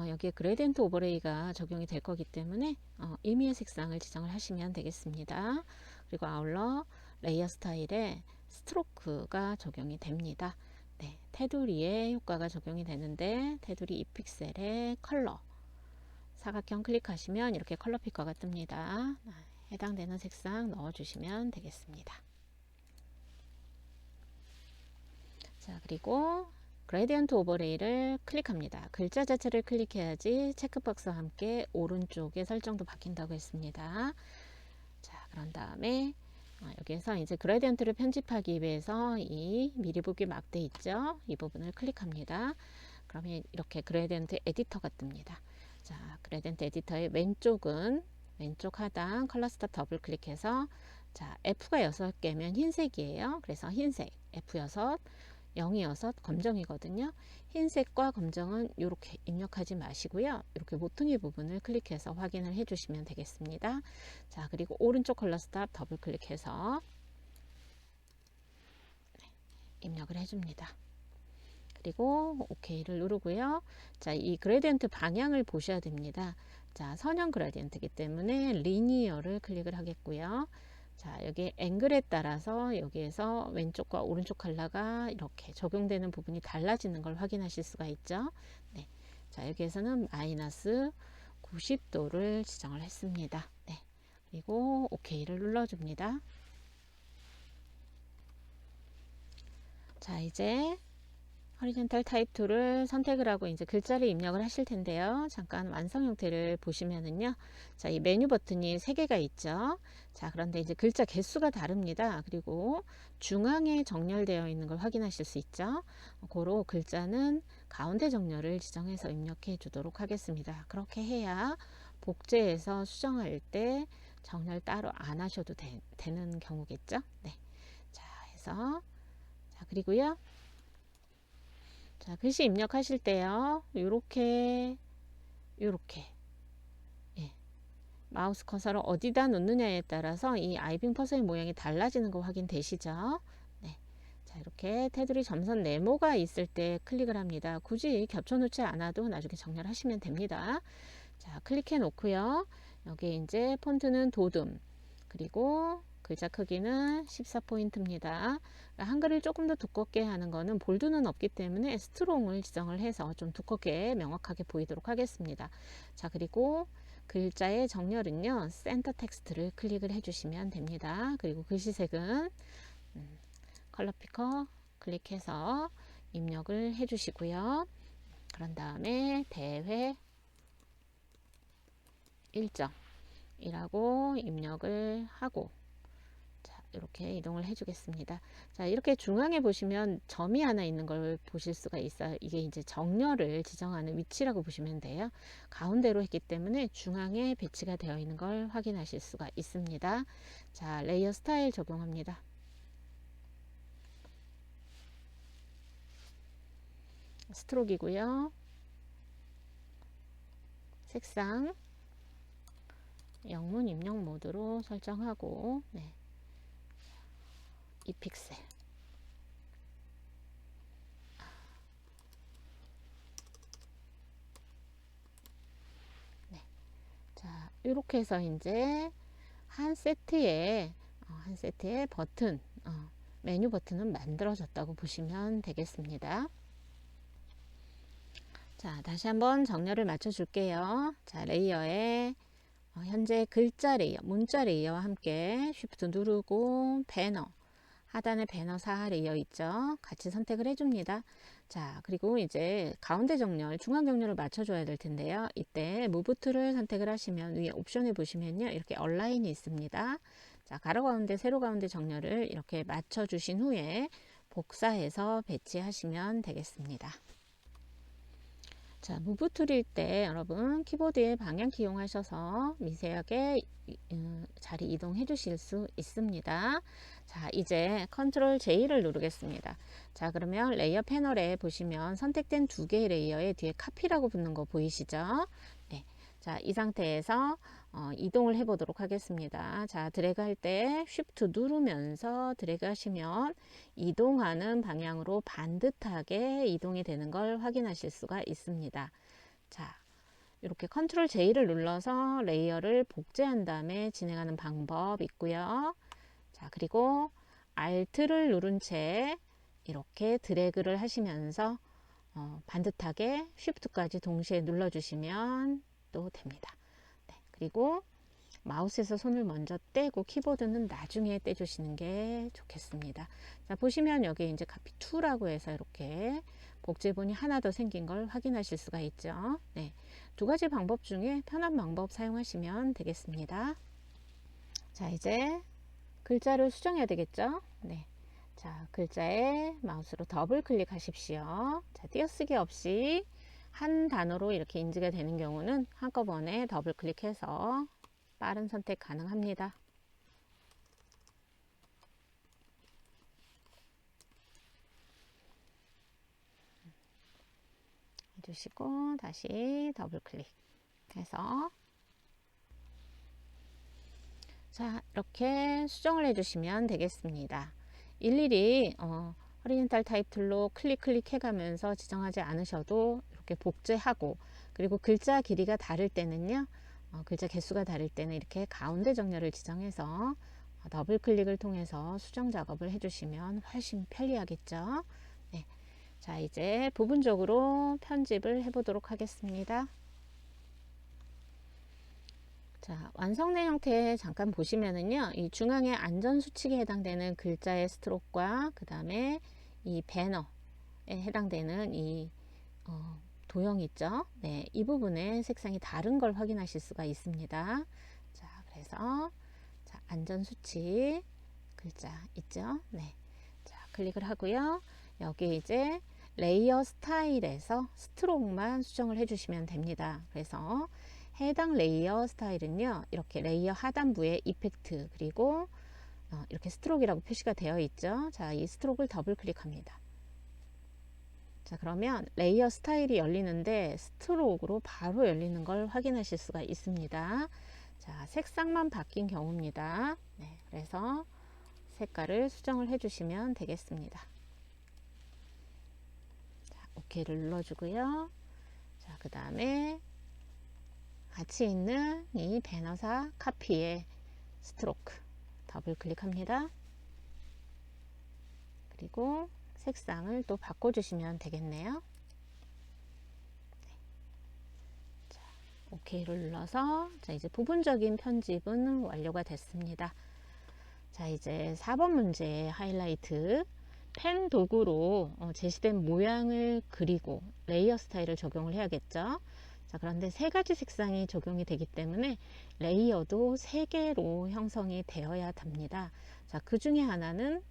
여기에 그레디언트 오버레이가 적용이 될 거기 때문에 임의의 색상을 지정을 하시면 되겠습니다. 그리고 아울러 레이어 스타일에 스트로크가 적용이 됩니다. 네, 테두리에 효과가 적용이 되는데 테두리 2픽셀의 컬러 사각형 클릭하시면 이렇게 컬러 피커가 뜹니다. 해당되는 색상 넣어주시면 되겠습니다. 자, 그리고 그레디언트 오버레이를 클릭합니다. 글자 자체를 클릭해야지 체크박스와 함께 오른쪽에 설정도 바뀐다고 했습니다. 자, 그런 다음에 여기에서 이제 그레디언트를 편집하기 위해서 이 미리 보기 막대 있죠? 이 부분을 클릭합니다. 그러면 이렇게 그레디언트 에디터가 뜹니다. 자, 그레디언트 에디터의 왼쪽 하단 컬러 스탑 더블 클릭해서 자, F가 6개면 흰색이에요. 그래서 흰색 F6 0이어서 검정이거든요. 흰색과 검정은 이렇게 입력하지 마시고요. 이렇게 모퉁이 부분을 클릭해서 확인을 해 주시면 되겠습니다. 자, 그리고 오른쪽 컬러 스탑 더블 클릭해서 입력을 해 줍니다. 그리고 OK를 누르고요. 자, 이 그레디언트 방향을 보셔야 됩니다. 자, 선형 그레디언트이기 때문에 리니어를 클릭을 하겠고요. 자, 여기 앵글에 따라서 여기에서 왼쪽과 오른쪽 컬러가 이렇게 적용되는 부분이 달라지는 걸 확인하실 수가 있죠. 네. 자, 여기에서는 마이너스 90도를 지정을 했습니다. 네. 그리고 OK를 눌러줍니다. 자, 이제 호리젠탈 타입 툴을 선택을 하고 이제 글자를 입력을 하실 텐데요. 잠깐 완성 형태를 보시면은요. 자, 이 메뉴 버튼이 3개가 있죠. 자, 그런데 이제 글자 개수가 다릅니다. 그리고 중앙에 정렬되어 있는 걸 확인하실 수 있죠. 고로 글자는 가운데 정렬을 지정해서 입력해 주도록 하겠습니다. 그렇게 해야 복제해서 수정할 때 정렬 따로 안 하셔도 되는 경우겠죠. 네. 자, 해서 자, 그리고요. 자, 글씨 입력하실 때요. 요렇게 예. 마우스 커서를 어디다 놓느냐에 따라서 이 아이빙 퍼서의 모양이 달라지는 거 확인되시죠? 네. 자, 이렇게 테두리 점선 네모가 있을 때 클릭을 합니다. 굳이 겹쳐 놓지 않아도 나중에 정렬하시면 됩니다. 자, 클릭해 놓고요. 여기 이제 폰트는 도둠, 그리고 글자 크기는 14포인트입니다. 한글을 조금 더 두껍게 하는 거는 볼드는 없기 때문에 스트롱을 지정을 해서 좀 두껍게 명확하게 보이도록 하겠습니다. 자, 그리고 글자의 정렬은요, 센터 텍스트를 클릭을 해주시면 됩니다. 그리고 글씨색은 컬러 피커 클릭해서 입력을 해주시고요. 그런 다음에 대회 일정이라고 입력을 하고, 자, 이렇게 이동을 해 주겠습니다. 자, 이렇게 중앙에 보시면 점이 하나 있는 걸 보실 수가 있어요. 이게 이제 정렬을 지정하는 위치라고 보시면 돼요. 가운데로 했기 때문에 중앙에 배치가 되어 있는 걸 확인하실 수가 있습니다. 자, 레이어 스타일 적용합니다. 스트로크이고요. 색상 영문 입력 모드로 설정하고, 네. 2픽셀. 네. 자, 이렇게 해서 이제 한 세트의 버튼, 메뉴 버튼은 만들어졌다고 보시면 되겠습니다. 자, 다시 한번 정렬을 맞춰 줄게요. 자, 레이어에 현재 글자 레이어, 문자 레이어와 함께 쉬프트 누르고 배너, 하단에 배너사 레이어 있죠. 같이 선택을 해줍니다. 자, 그리고 이제 가운데 정렬, 중앙 정렬을 맞춰줘야 될 텐데요. 이때 무브 툴을 선택을 하시면 위에 옵션에 보시면요. 이렇게 얼라인이 있습니다. 자, 가로 가운데, 세로 가운데 정렬을 이렇게 맞춰주신 후에 복사해서 배치하시면 되겠습니다. 자, 무브 툴일 때 여러분 키보드에 방향키 이용하셔서 미세하게 자리 이동해 주실 수 있습니다. 자, 이제 컨트롤 J를 누르겠습니다. 자, 그러면 레이어 패널에 보시면 선택된 2개의 레이어에 뒤에 카피라고 붙는 거 보이시죠? 네. 자, 이 상태에서 이동을 해 보도록 하겠습니다. 자, 드래그 할 때 쉬프트 누르면서 드래그 하시면 이동하는 방향으로 반듯하게 이동이 되는 걸 확인하실 수가 있습니다. 자, 이렇게 컨트롤 J를 눌러서 레이어를 복제한 다음에 진행하는 방법 있고요. 자, 그리고 Alt를 누른 채 이렇게 드래그를 하시면서 반듯하게 쉬프트까지 동시에 눌러주시면 또 됩니다. 네, 그리고 마우스에서 손을 먼저 떼고 키보드는 나중에 떼주시는 게 좋겠습니다. 자, 보시면 여기 이제 카피 2라고 해서 이렇게 복제본이 하나 더 생긴 걸 확인하실 수가 있죠. 네, 2가지 방법 중에 편한 방법 사용하시면 되겠습니다. 자, 이제 글자를 수정해야 되겠죠. 네. 자, 글자에 마우스로 더블 클릭하십시오. 자, 띄어쓰기 없이 한 단어로 이렇게 인지가 되는 경우는 한꺼번에 더블 클릭해서 빠른 선택 가능합니다. 해주시고 다시 더블 클릭해서, 자, 이렇게 수정을 해주시면 되겠습니다. 일일이 호리젠탈 타입 툴로 클릭 해가면서 지정하지 않으셔도 이렇게 복제하고, 그리고 글자 길이가 다를 때는요, 글자 개수가 다를 때는 이렇게 가운데 정렬을 지정해서 더블 클릭을 통해서 수정 작업을 해주시면 훨씬 편리하겠죠. 네. 자, 이제 부분적으로 편집을 해보도록 하겠습니다. 자, 완성된 형태 잠깐 보시면은요, 이 중앙에 안전 수칙에 해당되는 글자의 스트로크와 그 다음에 이 배너에 해당되는 이 도형 있죠? 네, 이 부분에 색상이 다른 걸 확인하실 수가 있습니다. 자, 그래서 자, 안전수칙 글자 있죠? 네. 자, 클릭을 하고요. 여기 이제 레이어 스타일에서 스트로크만 수정을 해주시면 됩니다. 그래서 해당 레이어 스타일은요, 이렇게 레이어 하단부에 이펙트 그리고 이렇게 스트로크라고 표시가 되어 있죠. 자, 이 스트로크를 더블 클릭합니다. 자, 그러면 레이어 스타일이 열리는데 스트로크로 바로 열리는 걸 확인하실 수가 있습니다. 자, 색상만 바뀐 경우입니다. 네, 그래서 색깔을 수정을 해주시면 되겠습니다. 자, OK를 눌러주고요. 자, 그 다음에 같이 있는 이 배너사 카피의 스트로크 더블 클릭합니다. 그리고 색상을 또 바꿔주시면 되겠네요. 네. 자, OK를 눌러서 자, 이제 부분적인 편집은 완료가 됐습니다. 자, 이제 4번 문제의 하이라이트. 펜 도구로 제시된 모양을 그리고 레이어 스타일을 적용을 해야겠죠. 자, 그런데 세 가지 색상이 적용이 되기 때문에 레이어도 3개로 형성이 되어야 됩니다. 자, 그 중에 하나는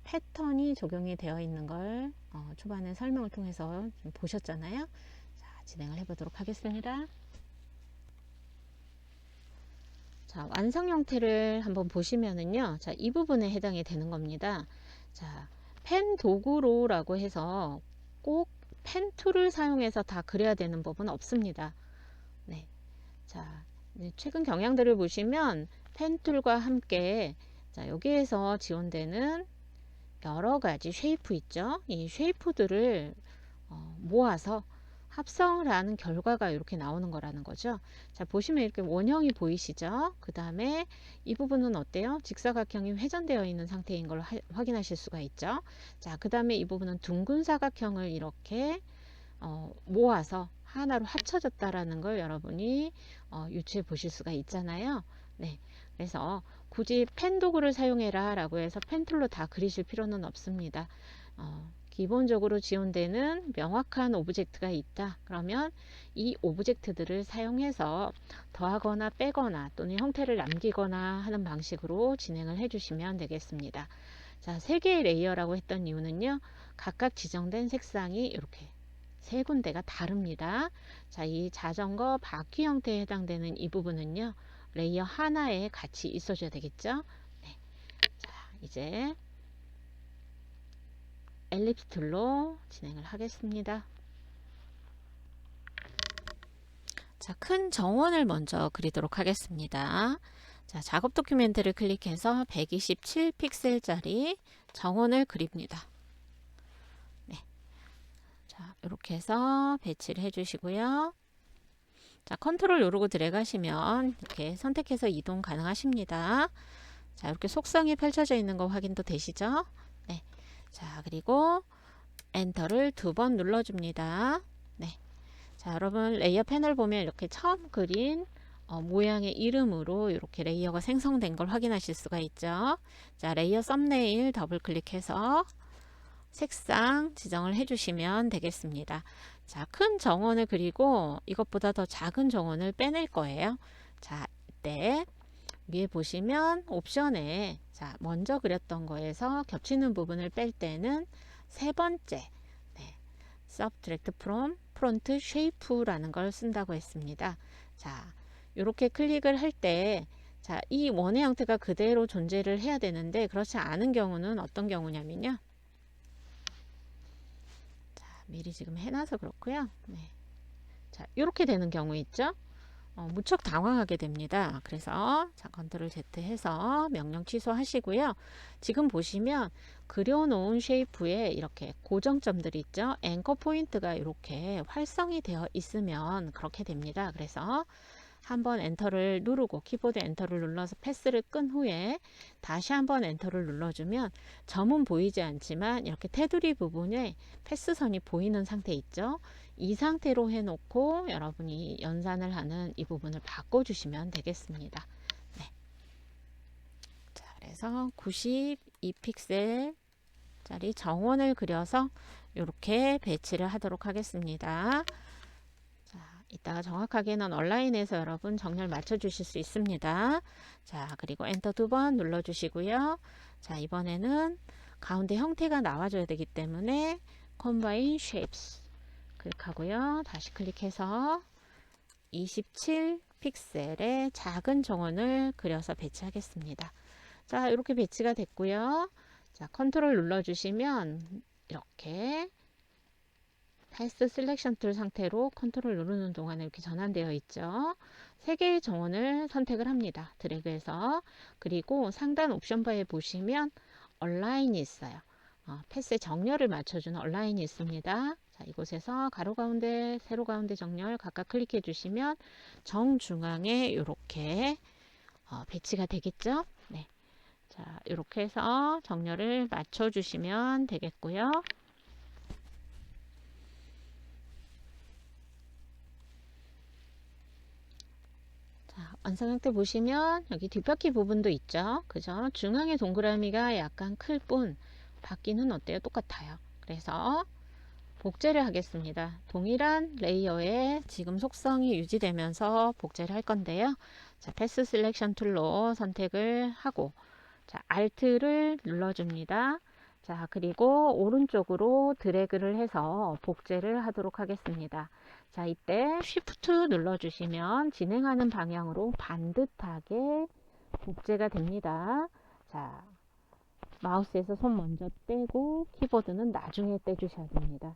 패턴이 적용이 되어 있는 걸 초반에 설명을 통해서 좀 보셨잖아요. 자, 진행을 해 보도록 하겠습니다. 자, 완성 형태를 한번 보시면은요. 자, 이 부분에 해당이 되는 겁니다. 자, 펜 도구로 라고 해서 꼭 펜 툴을 사용해서 다 그려야 되는 법은 없습니다. 네. 자, 최근 경향들을 보시면 펜 툴과 함께 자, 여기에서 지원되는 여러 가지 쉐이프 있죠. 이 쉐이프들을 모아서 합성을 하는 결과가 이렇게 나오는 거라는 거죠. 자, 보시면 이렇게 원형이 보이시죠? 그 다음에 이 부분은 어때요? 직사각형이 회전되어 있는 상태인 걸 확인하실 수가 있죠. 자, 그 다음에 이 부분은 둥근 사각형을 이렇게 모아서 하나로 합쳐졌다라는 걸 여러분이 유추해 보실 수가 있잖아요. 네, 그래서 굳이 펜 도구를 사용해라 라고 해서 펜 툴로 다 그리실 필요는 없습니다. 기본적으로 지원되는 명확한 오브젝트가 있다. 그러면 이 오브젝트들을 사용해서 더하거나 빼거나 또는 형태를 남기거나 하는 방식으로 진행을 해주시면 되겠습니다. 자, 3개의 레이어라고 했던 이유는요. 각각 지정된 색상이 이렇게 3군데가 다릅니다. 자, 이 자전거 바퀴 형태에 해당되는 이 부분은요. 레이어 하나에 같이 있어줘야 되겠죠. 네. 자, 이제 엘립스 툴로 진행을 하겠습니다. 자, 큰 정원을 먼저 그리도록 하겠습니다. 자, 작업 도큐멘트를 클릭해서 127픽셀짜리 정원을 그립니다. 네. 자, 이렇게 해서 배치를 해주시고요. 자, 컨트롤 누르고 들어가시면 이렇게 선택해서 이동 가능하십니다. 자, 이렇게 속성이 펼쳐져 있는 거 확인도 되시죠? 네. 자, 그리고 엔터를 2번 눌러줍니다. 네. 자, 여러분 레이어 패널 보면 이렇게 처음 그린 모양의 이름으로 이렇게 레이어가 생성된 걸 확인하실 수가 있죠. 자, 레이어 썸네일 더블 클릭해서 색상 지정을 해주시면 되겠습니다. 자, 큰 정원을 그리고 이것보다 더 작은 정원을 빼낼 거예요. 자, 이때 위에 보시면 옵션에 자, 먼저 그렸던 거에서 겹치는 부분을 뺄 때는 세 번째 Subtract from Front Shape라는 걸 쓴다고 했습니다. 자, 이렇게 클릭을 할 때 자, 이 원의 형태가 그대로 존재를 해야 되는데 그렇지 않은 경우는 어떤 경우냐면요. 자, 미리 지금 해놔서 그렇고요. 네. 자, 이렇게 되는 경우 있죠. 무척 당황하게 됩니다. 그래서 자, 컨트롤 Z 해서 명령 취소하시고요. 지금 보시면 그려놓은 쉐이프에 이렇게 고정점들이 있죠. 앵커 포인트가 이렇게 활성이 되어 있으면 그렇게 됩니다. 그래서 한번 엔터를 누르고 키보드 엔터를 눌러서 패스를 끈 후에 다시 한번 엔터를 눌러주면 점은 보이지 않지만 이렇게 테두리 부분에 패스선이 보이는 상태 있죠. 이 상태로 해놓고 여러분이 연산을 하는 이 부분을 바꿔주시면 되겠습니다. 네. 자, 그래서 92픽셀 짜리 정원을 그려서 이렇게 배치를 하도록 하겠습니다. 자, 이따가 정확하게는 온라인에서 여러분 정렬 맞춰 주실 수 있습니다. 자, 그리고 엔터 2번 눌러 주시고요. 자, 이번에는 가운데 형태가 나와줘야 되기 때문에 Combine Shapes 클릭하고요. 다시 클릭해서 27 픽셀의 작은 정원을 그려서 배치하겠습니다. 자, 이렇게 배치가 됐고요. 자, 컨트롤 눌러 주시면 이렇게 패스 셀렉션 툴 상태로 컨트롤 누르는 동안에 이렇게 전환되어 있죠. 3개의 정원을 선택을 합니다. 드래그해서. 그리고 상단 옵션 바에 보시면 얼라인이 있어요. 패스의 정렬을 맞춰주는 얼라인이 있습니다. 자, 이곳에서 가로 가운데, 세로 가운데 정렬 각각 클릭해 주시면 정중앙에 이렇게 배치가 되겠죠. 네. 자, 이렇게 해서 정렬을 맞춰 주시면 되겠고요. 자, 완성 형태 보시면 여기 뒷바퀴 부분도 있죠. 그죠? 중앙의 동그라미가 약간 클 뿐 바퀴는 어때요? 똑같아요. 그래서 복제를 하겠습니다. 동일한 레이어에 지금 속성이 유지되면서 복제를 할 건데요. 자, 패스 셀렉션 툴로 선택을 하고 자, Alt를 눌러줍니다. 자, 그리고 오른쪽으로 드래그를 해서 복제를 하도록 하겠습니다. 자, 이때 Shift 눌러주시면 진행하는 방향으로 반듯하게 복제가 됩니다. 자, 마우스에서 손 먼저 떼고 키보드는 나중에 떼주셔야 됩니다.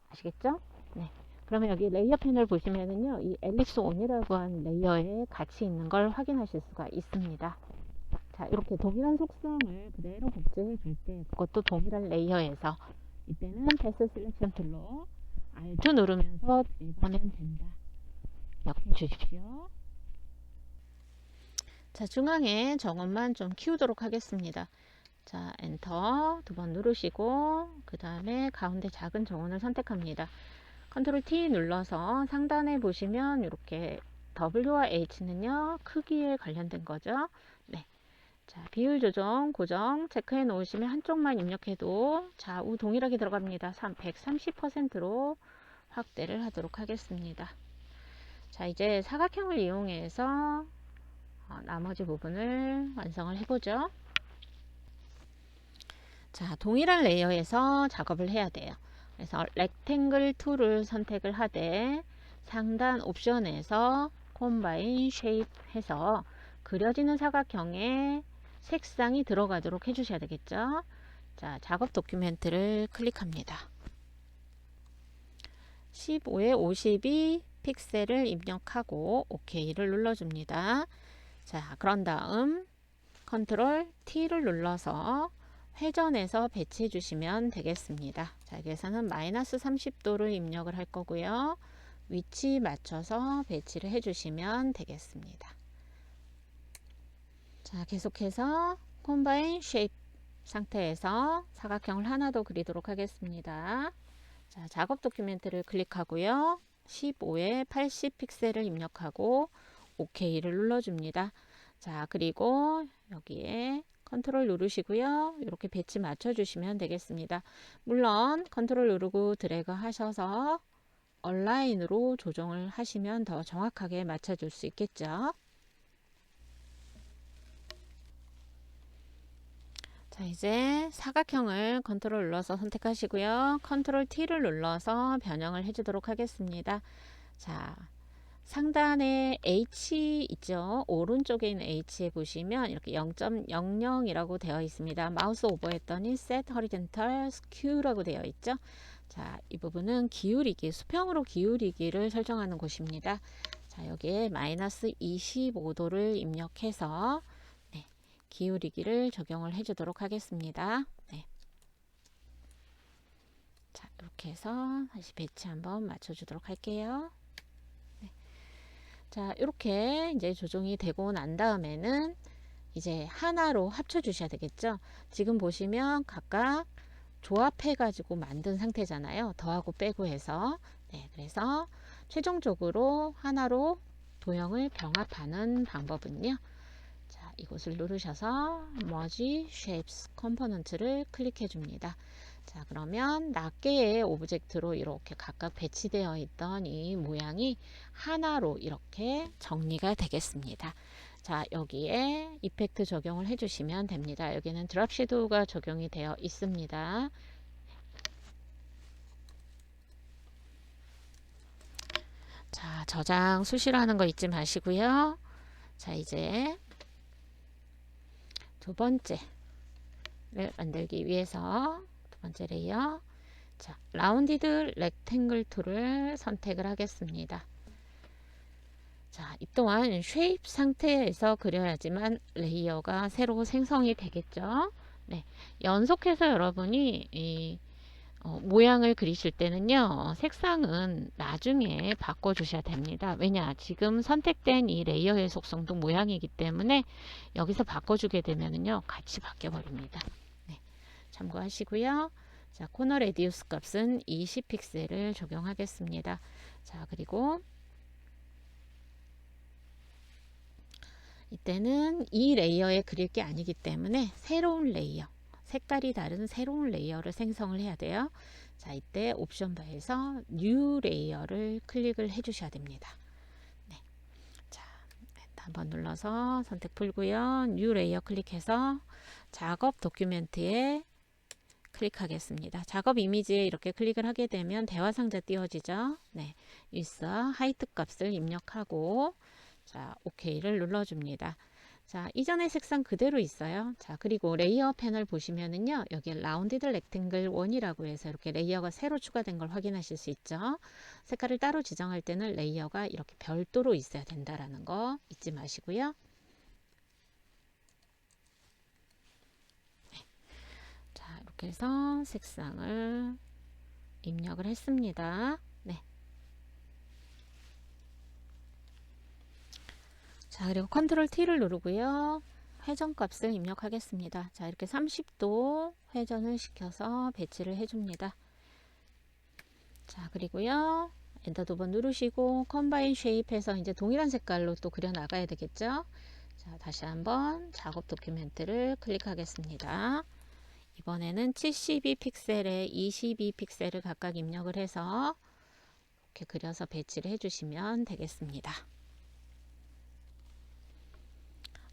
아시겠죠? 네. 그러면 여기 레이어 패널 보시면은요, 이 엘립스 온이라고 하는 레이어에 같이 있는 걸 확인하실 수가 있습니다. 자, 이렇게 동일한 속성을 그대로 복제해 줄 때, 그것도 동일한 레이어에서, 이때는 패스 셀렉션 툴로 Alt 누르면서 드래그하면 된다. 기억해 주십시오. 자, 중앙에 정원만 좀 키우도록 하겠습니다. 자, 엔터 2번 누르시고, 그 다음에 가운데 작은 정원을 선택합니다. 컨트롤 T 눌러서 상단에 보시면 이렇게 W와 H는요, 크기에 관련된 거죠. 네. 자, 비율 조정, 고정 체크해 놓으시면 한쪽만 입력해도 좌우 동일하게 들어갑니다. 130%로 확대를 하도록 하겠습니다. 자, 이제 사각형을 이용해서 나머지 부분을 완성을 해보죠. 자, 동일한 레이어에서 작업을 해야 돼요. 그래서 렉탱글 툴을 선택을 하되 상단 옵션에서 콤바인 쉐입 해서 그려지는 사각형에 색상이 들어가도록 해주셔야 되겠죠. 자, 작업 도큐멘트를 클릭합니다. 15에 52 픽셀을 입력하고 OK를 눌러줍니다. 자, 그런 다음 컨트롤 T를 눌러서 회전해서 배치해 주시면 되겠습니다. 자, 여기서는 마이너스 30도를 입력을 할 거고요. 위치 맞춰서 배치를 해 주시면 되겠습니다. 자, 계속해서 콤바인 쉐입 상태에서 사각형을 하나 더 그리도록 하겠습니다. 자, 작업 도큐멘트를 클릭하고요. 15에 80 픽셀을 입력하고 OK를 눌러줍니다. 자, 그리고 여기에 컨트롤 누르시고요. 이렇게 배치 맞춰주시면 되겠습니다. 물론 컨트롤 누르고 드래그 하셔서 온라인으로 조정을 하시면 더 정확하게 맞춰줄 수 있겠죠. 자, 이제 사각형을 컨트롤 눌러서 선택하시고요. 컨트롤 T를 눌러서 변형을 해주도록 하겠습니다. 자, 상단에 H 있죠. 오른쪽에 있는 H에 보시면 이렇게 0.00이라고 되어 있습니다. 마우스 오버했더니 Set Horizontal Skew라고 되어 있죠. 자, 이 부분은 기울이기, 수평으로 기울이기를 설정하는 곳입니다. 자, 여기에 마이너스 25도를 입력해서 기울이기를 적용을 해주도록 하겠습니다. 네. 자, 이렇게 해서 다시 배치 한번 맞춰주도록 할게요. 네. 자, 이렇게 이제 조정이 되고 난 다음에는 이제 하나로 합쳐 주셔야 되겠죠. 지금 보시면 각각 조합해 가지고 만든 상태잖아요. 더하고 빼고 해서. 네, 그래서 최종적으로 하나로 도형을 병합하는 방법은요. 이곳을 누르셔서 Merge Shapes 컴포넌트를 클릭해 줍니다. 자, 그러면 낱개의 오브젝트로 이렇게 각각 배치되어 있던 이 모양이 하나로 이렇게 정리가 되겠습니다. 자, 여기에 이펙트 적용을 해주시면 됩니다. 여기는 드랍 섀도우가 적용이 되어 있습니다. 자, 저장 수시로 하는 거 잊지 마시고요. 자, 이제 두 번째를 만들기 위해서 두 번째 레이어, 자, 라운디드 렉탱글 툴을 선택을 하겠습니다. 자, 이 또한 쉐입 상태에서 그려야지만 레이어가 새로 생성이 되겠죠. 네, 연속해서 여러분이 이 모양을 그리실 때는요, 색상은 나중에 바꿔 주셔야 됩니다. 왜냐, 지금 선택된 이 레이어의 속성도 모양이기 때문에 여기서 바꿔 주게 되면은요, 같이 바뀌어 버립니다. 네, 참고하시고요. 자, 코너 레디우스 값은 20픽셀을 적용하겠습니다. 자, 그리고 이때는 이 레이어에 그릴 게 아니기 때문에 새로운 레이어, 색깔이 다른 새로운 레이어를 생성을 해야 돼요. 자, 이때 옵션 바에서 뉴 레이어를 클릭을 해 주셔야 됩니다. 네. 자, 한번 눌러서 선택 풀고요. 뉴 레이어 클릭해서 작업 도큐멘트에 클릭하겠습니다. 작업 이미지에 이렇게 클릭을 하게 되면 대화 상자 띄워지죠. 네. 일사 하이트 값을 입력하고 자, OK를 눌러줍니다. 자, 이전의 색상 그대로 있어요. 자, 그리고 레이어 패널 보시면은요, 여기 라운디드 렉탱글 1이라고 해서 이렇게 레이어가 새로 추가된 걸 확인하실 수 있죠. 색깔을 따로 지정할 때는 레이어가 이렇게 별도로 있어야 된다라는 거 잊지 마시고요. 네. 자, 이렇게 해서 색상을 입력을 했습니다. 네. 자, 그리고 컨트롤 T를 누르고요. 회전값을 입력하겠습니다. 자, 이렇게 30도 회전을 시켜서 배치를 해줍니다. 자, 그리고요. 엔터 두 번 누르시고 컴바인 쉐입해서 이제 동일한 색깔로 또 그려 나가야 되겠죠. 자, 다시 한번 작업 도큐멘트를 클릭하겠습니다. 이번에는 72픽셀에 22픽셀을 각각 입력을 해서 이렇게 그려서 배치를 해주시면 되겠습니다.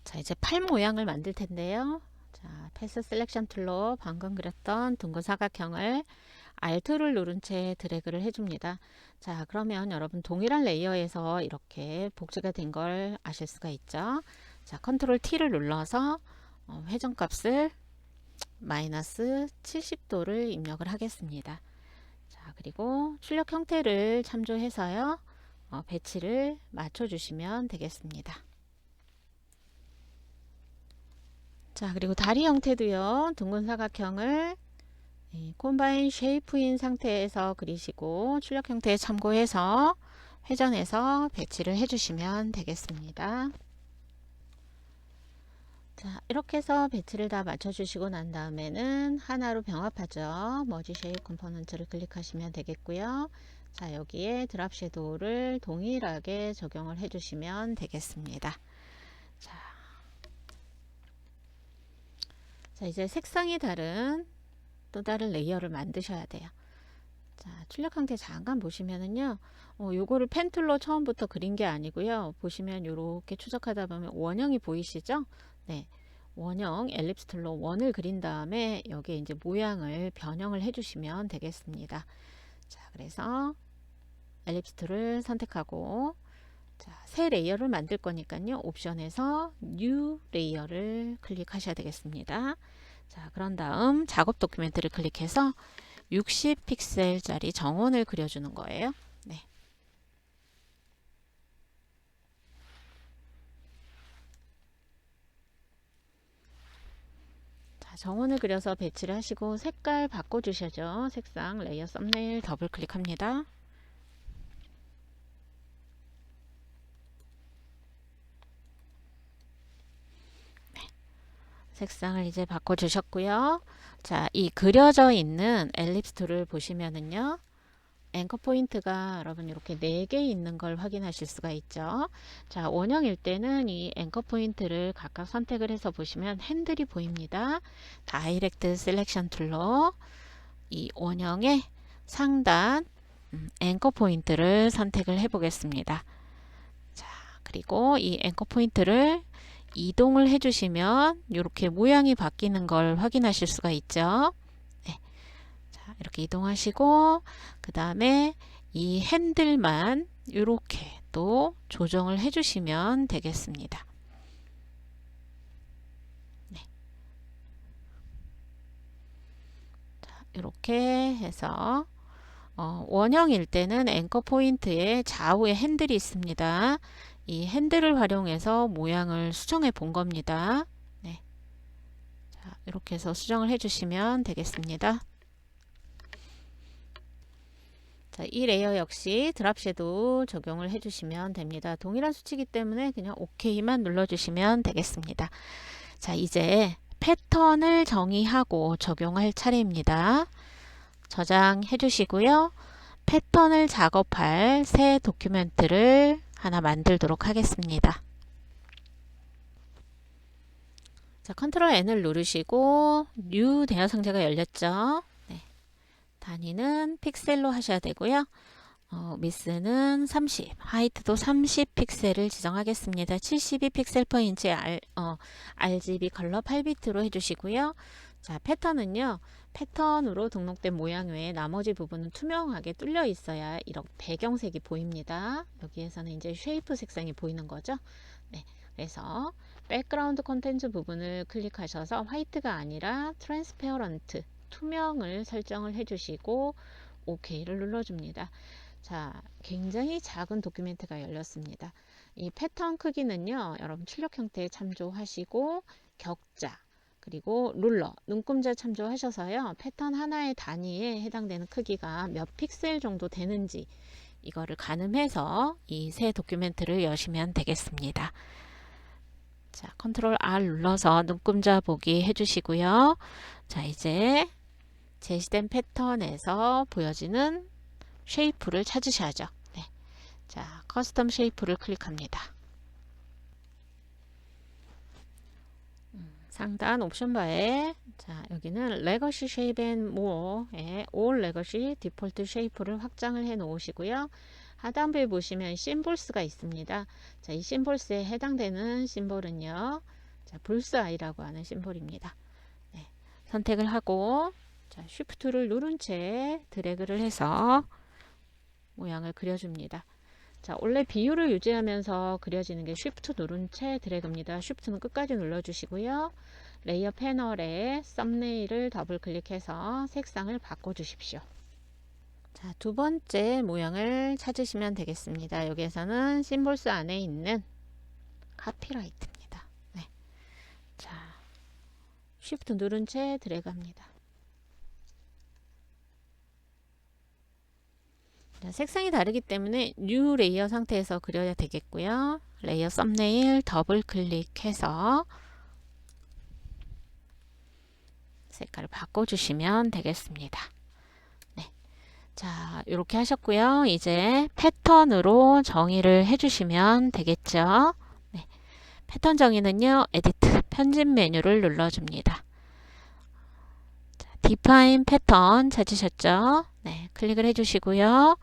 자, 이제 팔 모양을 만들 텐데요. 자, 패스 셀렉션 툴로 방금 그렸던 둥근 사각형을 Alt를 누른 채 드래그를 해줍니다. 자, 그러면 여러분 동일한 레이어에서 이렇게 복제가 된 걸 아실 수가 있죠. 자, 컨트롤 T를 눌러서 회전값을 마이너스 70도를 입력을 하겠습니다. 자, 그리고 출력 형태를 참조해서요. 배치를 맞춰주시면 되겠습니다. 자, 그리고 다리 형태도요. 둥근 사각형을 콤바인 쉐이프인 상태에서 그리시고 출력 형태에 참고해서 회전해서 배치를 해주시면 되겠습니다. 자, 이렇게 해서 배치를 다 맞춰주시고 난 다음에는 하나로 병합하죠. 머지 쉐입 컴포넌트를 클릭하시면 되겠고요. 자, 여기에 드랍 섀도우를 동일하게 적용을 해주시면 되겠습니다. 자, 이제 색상이 다른 또 다른 레이어를 만드셔야 돼요. 자, 출력 형태 잠깐 보시면은요, 요거를 펜 툴로 처음부터 그린 게 아니고요. 보시면 요렇게 추적하다 보면 원형이 보이시죠? 네. 원형 엘립스 툴로 원을 그린 다음에 여기에 이제 모양을 변형을 해주시면 되겠습니다. 자, 그래서 엘립스 툴을 선택하고, 자, 새 레이어를 만들 거니까요. 옵션에서 뉴 레이어를 클릭하셔야 되겠습니다. 자, 그런 다음 작업 도큐멘트를 클릭해서 60픽셀짜리 정원을 그려주는 거예요. 네. 자, 정원을 그려서 배치를 하시고 색깔 바꿔주셔죠. 색상 레이어 썸네일 더블 클릭합니다. 색상을 이제 바꿔주셨고요. 자, 이 그려져 있는 엘립스 툴을 보시면은요. 앵커 포인트가 여러분 이렇게 4개 있는 걸 확인하실 수가 있죠. 자, 원형일 때는 이 앵커 포인트를 각각 선택을 해서 보시면 핸들이 보입니다. 다이렉트 셀렉션 툴로 이 원형의 상단 앵커 포인트를 선택을 해 보겠습니다. 자, 그리고 이 앵커 포인트를 이동을 해 주시면 이렇게 모양이 바뀌는 걸 확인하실 수가 있죠. 네. 자, 이렇게 이동하시고 그 다음에 이 핸들만 이렇게 또 조정을 해 주시면 되겠습니다. 네. 자, 이렇게 해서 원형일 때는 앵커 포인트에 좌우에 핸들이 있습니다. 이 핸들을 활용해서 모양을 수정해 본 겁니다. 네. 자, 이렇게 해서 수정을 해 주시면 되겠습니다. 자, 이 레이어 역시 드랍 섀도우 적용을 해 주시면 됩니다. 동일한 수치이기 때문에 그냥 OK만 눌러 주시면 되겠습니다. 자, 이제 패턴을 정의하고 적용할 차례입니다. 저장해 주시고요. 패턴을 작업할 새 도큐멘트를 하나 만들도록 하겠습니다. 자, 컨트롤 N을 누르시고 뉴 대화 상자가 열렸죠. 네. 단위는 픽셀로 하셔야 되고요. 미스는 30, 하이트도 30 픽셀을 지정하겠습니다. 72 픽셀 per 인치 RGB 컬러 8비트로 해주시고요. 자, 패턴은요. 패턴으로 등록된 모양 외에 나머지 부분은 투명하게 뚫려 있어야 이렇게 배경색이 보입니다. 여기에서는 이제 쉐이프 색상이 보이는 거죠. 네, 그래서 백그라운드 컨텐츠 부분을 클릭하셔서 화이트가 아니라 트랜스페어런트, 투명을 설정을 해주시고 OK를 눌러줍니다. 자, 굉장히 작은 도큐멘트가 열렸습니다. 이 패턴 크기는요, 여러분 출력 형태에 참조하시고 격자, 그리고 룰러, 눈금자 참조하셔서요. 패턴 하나의 단위에 해당되는 크기가 몇 픽셀 정도 되는지 이거를 가늠해서 이 새 도큐멘트를 여시면 되겠습니다. 자, 컨트롤 R 눌러서 눈금자 보기 해주시고요. 자, 이제 제시된 패턴에서 보여지는 쉐이프를 찾으셔야죠. 네. 자, 커스텀 쉐이프를 클릭합니다. 상단 옵션 바에 자, 여기는 레거시 쉐이프 앤 모어의 올 레거시 디폴트 쉐이프를 확장을 해 놓으시고요. 하단부에 보시면 심볼스가 있습니다. 자, 이 심볼스에 해당되는 심볼은요. 자, 불스아이라고 하는 심볼입니다. 네. 선택을 하고 자, 쉬프트를 누른 채 드래그를 해서 모양을 그려줍니다. 자, 원래 비율을 유지하면서 그려지는 게 쉬프트 누른 채 드래그입니다. 쉬프트는 끝까지 눌러주시고요. 레이어 패널에 썸네일을 더블 클릭해서 색상을 바꿔주십시오. 자, 두 번째 모양을 찾으시면 되겠습니다. 여기에서는 심볼스 안에 있는 카피라이트입니다. 네. 자, 쉬프트 누른 채 드래그합니다. 색상이 다르기 때문에 뉴 레이어 상태에서 그려야 되겠고요. 레이어 썸네일 더블 클릭해서 색깔을 바꿔주시면 되겠습니다. 네. 자, 이렇게 하셨고요. 이제 패턴으로 정의를 해주시면 되겠죠. 네. 패턴 정의는요. 에디트, 편집 메뉴를 눌러줍니다. 자, 디파인 패턴 찾으셨죠? 네, 클릭을 해주시고요.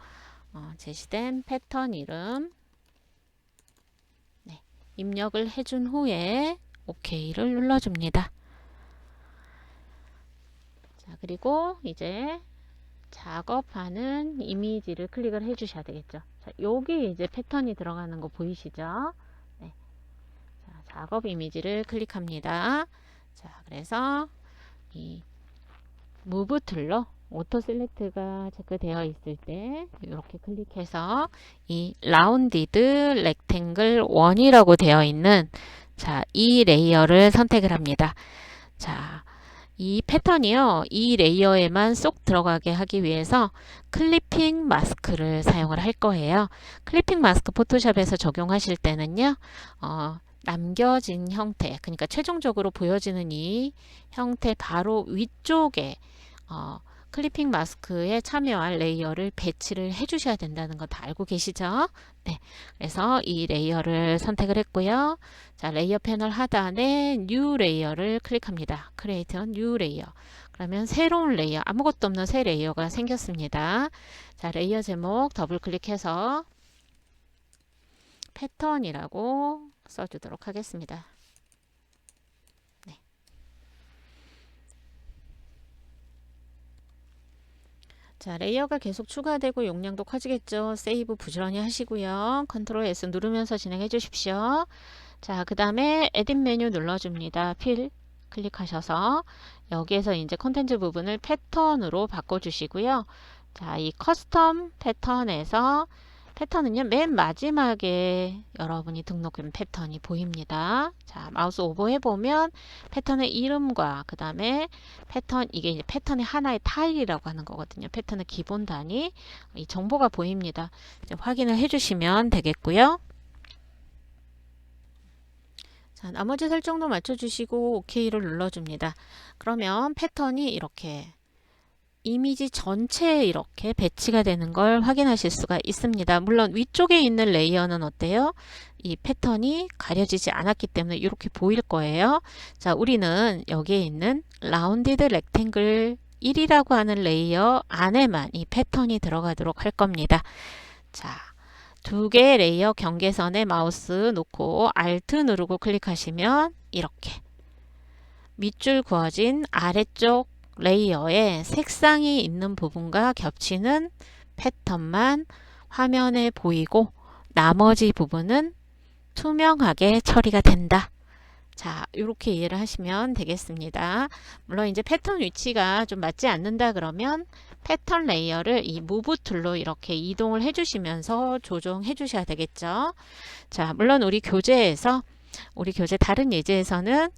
제시된 패턴 이름 네, 입력을 해준 후에 OK를 눌러줍니다. 자, 그리고 이제 작업하는 이미지를 클릭을 해주셔야 되겠죠. 자, 여기 이제 패턴이 들어가는 거 보이시죠? 네. 자, 작업 이미지를 클릭합니다. 자, 그래서 이 무브 툴로 오토 셀렉트가 체크되어 있을 때 이렇게 클릭해서 이 라운디드 렉탱글 1이라고 되어 있는 자, 이 레이어를 선택을 합니다. 자, 이 패턴이요. 이 레이어에만 쏙 들어가게 하기 위해서 클리핑 마스크를 사용을 할 거예요. 클리핑 마스크 포토샵에서 적용하실 때는요. 남겨진 형태, 그러니까 최종적으로 보여지는 이 형태 바로 위쪽에 클리핑 마스크에 참여할 레이어를 배치를 해 주셔야 된다는 거 다 알고 계시죠? 네. 그래서 이 레이어를 선택을 했고요. 자, 레이어 패널 하단에 뉴 레이어를 클릭합니다. Create a new layer. 그러면 새로운 레이어, 아무것도 없는 새 레이어가 생겼습니다. 자, 레이어 제목 더블 클릭해서 패턴이라고 써주도록 하겠습니다. 네. 자, 레이어가 계속 추가되고 용량도 커지겠죠. 세이브 부지런히 하시고요. 컨트롤 S 누르면서 진행해 주십시오. 자, 그 다음에 에딧 메뉴 눌러줍니다. 필 클릭하셔서 여기에서 이제 컨텐츠 부분을 패턴으로 바꿔주시고요. 자, 이 커스텀 패턴에서 패턴은요, 맨 마지막에 여러분이 등록한 패턴이 보입니다. 자, 마우스 오버 해보면 패턴의 이름과 그 다음에 패턴, 이게 이제 패턴의 하나의 타일이라고 하는 거거든요. 패턴의 기본 단위, 이 정보가 보입니다. 이제 확인을 해주시면 되겠고요. 자, 나머지 설정도 맞춰주시고 OK를 눌러줍니다. 그러면 패턴이 이렇게 이미지 전체에 이렇게 배치가 되는 걸 확인하실 수가 있습니다. 물론 위쪽에 있는 레이어는 어때요? 이 패턴이 가려지지 않았기 때문에 이렇게 보일 거예요. 자, 우리는 여기에 있는 라운디드 렉탱글 1이라고 하는 레이어 안에만 이 패턴이 들어가도록 할 겁니다. 자, 두 개의 레이어 경계선에 마우스 놓고 Alt 누르고 클릭하시면 이렇게 밑줄 그어진 아래쪽 레이어에 색상이 있는 부분과 겹치는 패턴만 화면에 보이고 나머지 부분은 투명하게 처리가 된다. 자, 이렇게 이해를 하시면 되겠습니다. 물론 이제 패턴 위치가 좀 맞지 않는다 그러면 패턴 레이어를 이 무브 툴로 이렇게 이동을 해주시면서 조정해 주셔야 되겠죠. 자, 물론 우리 교재 다른 예제에서는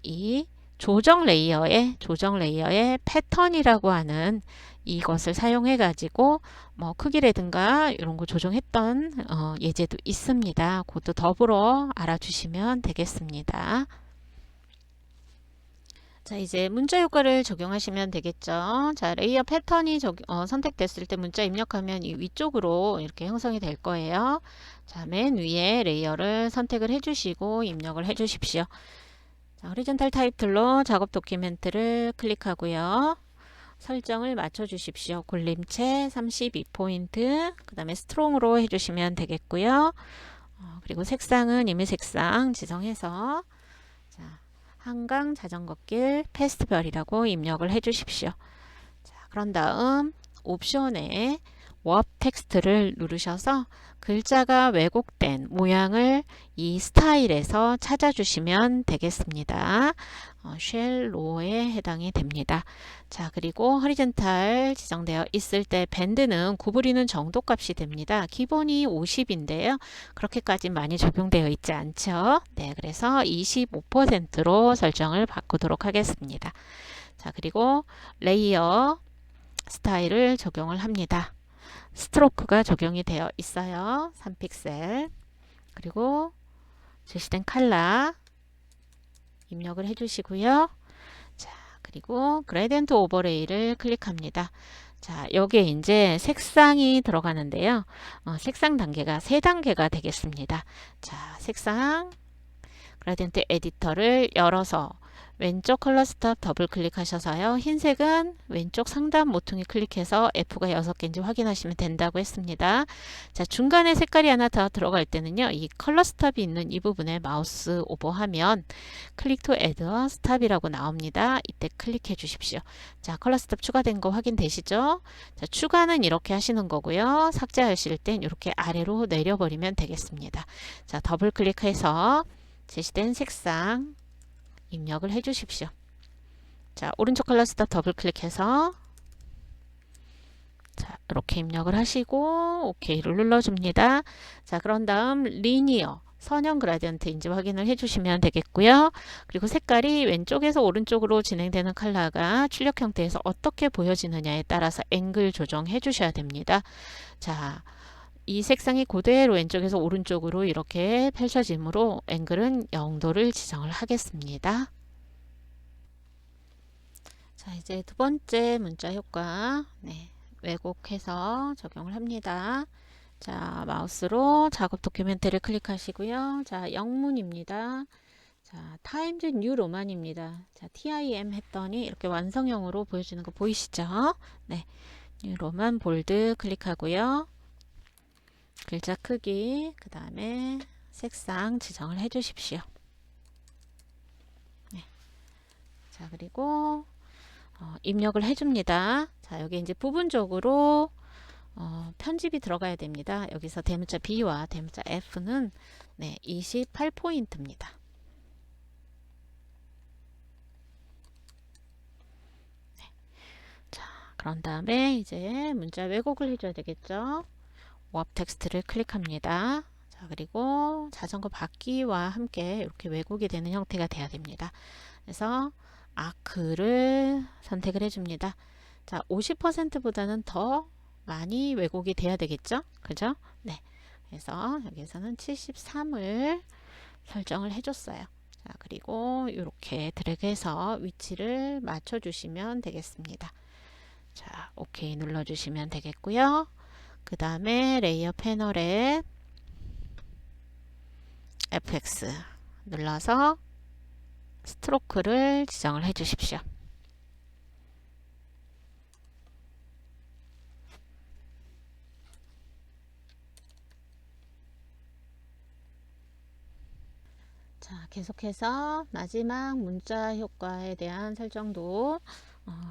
이 조정 레이어의 패턴이라고 하는 이것을 사용해 가지고 뭐 크기라든가 이런 거 조정했던 예제도 있습니다. 그것도 더불어 알아주시면 되겠습니다. 자, 이제 문자 효과를 적용하시면 되겠죠. 자, 레이어 패턴이 선택됐을 때 문자 입력하면 이 위쪽으로 이렇게 형성이 될 거예요. 자, 맨 위에 레이어를 선택을 해주시고 입력을 해주십시오. 자, 호리존탈 타이틀로 작업 도큐멘트를 클릭하고요. 설정을 맞춰 주십시오. 굴림체 32포인트, 그 다음에 스트롱으로 해주시면 되겠고요. 그리고 색상은 이미 색상 지정해서 자, 한강 자전거길 페스티벌이라고 입력을 해 주십시오. 자, 그런 다음 옵션에 워 텍스트를 누르셔서 글자가 왜곡된 모양을 이 스타일에서 찾아주시면 되겠습니다. 쉘로에 해당이 됩니다. 자, 그리고 허리젠탈 지정되어 있을 때 밴드는 구부리는 정도 값이 됩니다. 기본이 50인데요. 그렇게까지 많이 적용되어 있지 않죠. 네, 그래서 25%로 설정을 바꾸도록 하겠습니다. 자, 그리고 레이어 스타일을 적용을 합니다. 스트로크가 적용이 되어 있어요. 3픽셀. 그리고 제시된 컬러 입력을 해주시고요. 자, 그리고 그레디언트 오버레이를 클릭합니다. 자, 여기에 이제 색상이 들어가는데요. 색상 단계가 3단계가 되겠습니다. 자, 색상 그레디언트 에디터를 열어서 왼쪽 컬러 스톱 더블 클릭하셔서요. 흰색은 왼쪽 상단 모퉁이 클릭해서 F가 6개인지 확인하시면 된다고 했습니다. 자, 중간에 색깔이 하나 더 들어갈 때는요. 이 컬러 스톱이 있는 이 부분에 마우스 오버하면 클릭 투 애드 스톱이라고 나옵니다. 이때 클릭해 주십시오. 자, 컬러 스톱 추가된 거 확인되시죠? 자, 추가는 이렇게 하시는 거고요. 삭제하실 땐 이렇게 아래로 내려버리면 되겠습니다. 자, 더블 클릭해서 제시된 색상 입력을 해 주십시오. 자, 오른쪽 컬러 스톱 더블 클릭해서 자, 이렇게 입력을 하시고 OK를 눌러줍니다. 자, 그런 다음 리니어 선형 그라디언트인지 확인을 해주시면 되겠고요. 그리고 색깔이 왼쪽에서 오른쪽으로 진행되는 컬러가 출력 형태에서 어떻게 보여지느냐에 따라서 앵글 조정해 주셔야 됩니다. 자, 이 색상이 그대로 왼쪽에서 오른쪽으로 이렇게 펼쳐지므로 앵글은 0도를 지정을 하겠습니다. 자, 자, 이제 두 번째 문자 효과, 네, 왜곡해서 적용을 합니다. 자, 마우스로 작업 도큐멘트를 클릭하시고요. 자, 영문입니다. 자, 타임즈 뉴 로만입니다. 자, TIM 했더니 이렇게 완성형으로 보여주는 거 보이시죠? 네, 뉴 로만 볼드 클릭하고요. 글자 크기, 그 다음에 색상 지정을 해 주십시오. 네. 자, 그리고 입력을 해줍니다. 자, 여기 이제 부분적으로 편집이 들어가야 됩니다. 여기서 대문자 B와 대문자 F는 네, 28포인트입니다. 네. 자, 그런 다음에 이제 문자 왜곡을 해줘야 되겠죠. 워업 텍스트를 클릭합니다. 자, 그리고 자전거 바퀴와 함께 이렇게 왜곡이 되는 형태가 돼야 됩니다. 그래서 아크를 선택을 해줍니다. 자, 50%보다는 더 많이 왜곡이 돼야 되겠죠? 그죠? 네. 그래서 여기서는 73을 설정을 해줬어요. 자, 그리고 이렇게 드래그해서 위치를 맞춰주시면 되겠습니다. 자, OK 눌러주시면 되겠고요. 그 다음에 레이어 패널에 FX 눌러서 스트로크를 지정을 해 주십시오. 자, 계속해서 마지막 문자 효과에 대한 설정도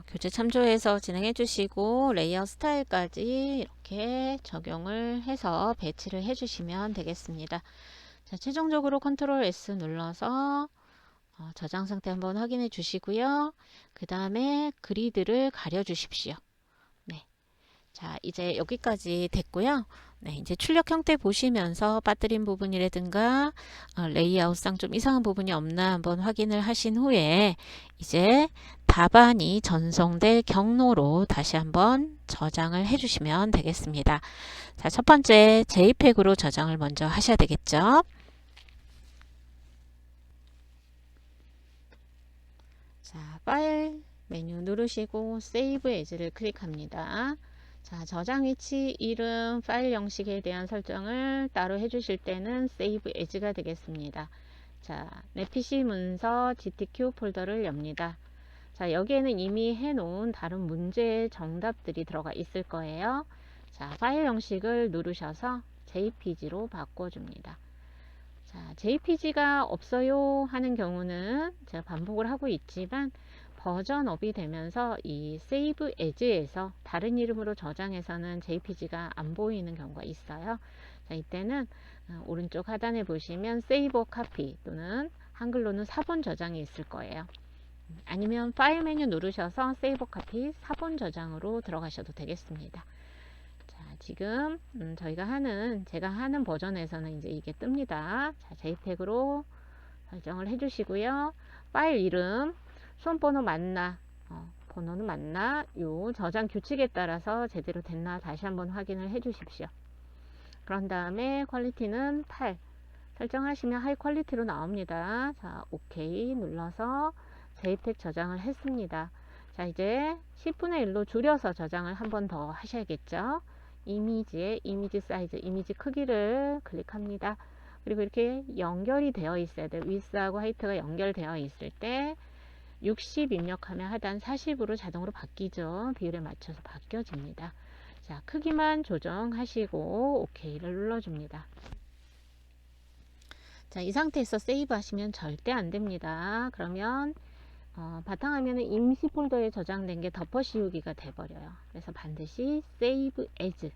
교재 참조해서 진행해 주시고 레이어 스타일까지 이렇게 적용을 해서 배치를 해 주시면 되겠습니다. 자, 최종적으로 컨트롤 S 눌러서 저장 상태 한번 확인해 주시고요. 그 다음에 그리드를 가려 주십시오. 네. 자, 이제 여기까지 됐고요. 네, 이제 출력 형태 보시면서 빠뜨린 부분이라든가 레이아웃상 좀 이상한 부분이 없나 한번 확인을 하신 후에 이제 답안이 전송될 경로로 다시 한번 저장을 해주시면 되겠습니다. 자, 첫 번째 JPEG으로 저장을 먼저 하셔야 되겠죠. 자, 파일 메뉴 누르시고 세이브 에즈를 클릭합니다. 자, 저장 위치, 이름, 파일 형식에 대한 설정을 따로 해주실 때는 세이브 에즈가 되겠습니다. 자, 내 PC 문서 GTQ 폴더를 엽니다. 자, 여기에는 이미 해놓은 다른 문제의 정답들이 들어가 있을 거예요. 자, 파일 형식을 누르셔서 JPG로 바꿔줍니다. 자, JPG가 없어요 하는 경우는 제가 반복을 하고 있지만 버전업이 되면서 이 세이브 에즈에서 다른 이름으로 저장해서는 JPG가 안 보이는 경우가 있어요. 자, 이때는 오른쪽 하단에 보시면 세이브 카피 또는 한글로는 사본 저장이 있을 거예요. 아니면 파일 메뉴 누르셔서 세이브 카피 사본 저장으로 들어가셔도 되겠습니다. 자, 지금 제가 하는 버전에서는 이제 이게 뜹니다. 자, JPEG으로 설정을 해주시고요. 파일 이름 수험번호 맞나, 번호는 맞나, 요 저장 규칙에 따라서 제대로 됐나 다시 한번 확인을 해 주십시오. 그런 다음에 퀄리티는 8 설정하시면 하이 퀄리티로 나옵니다. 자, OK 눌러서 JPEG 저장을 했습니다. 자, 이제 10분의 1로 줄여서 저장을 한 번 더 하셔야겠죠. 이미지의 이미지 사이즈, 이미지 크기를 클릭합니다. 그리고 이렇게 연결이 되어 있어야 돼요. 위스하고 하이트가 연결되어 있을 때 60 입력하면 하단 40으로 자동으로 바뀌죠. 비율에 맞춰서 바뀌어집니다. 자, 크기만 조정하시고 OK를 눌러줍니다. 자, 이 상태에서 세이브 하시면 절대 안 됩니다. 그러면 바탕화면에 임시 폴더에 저장된 게 덮어 씌우기가 돼버려요. 그래서 반드시 Save As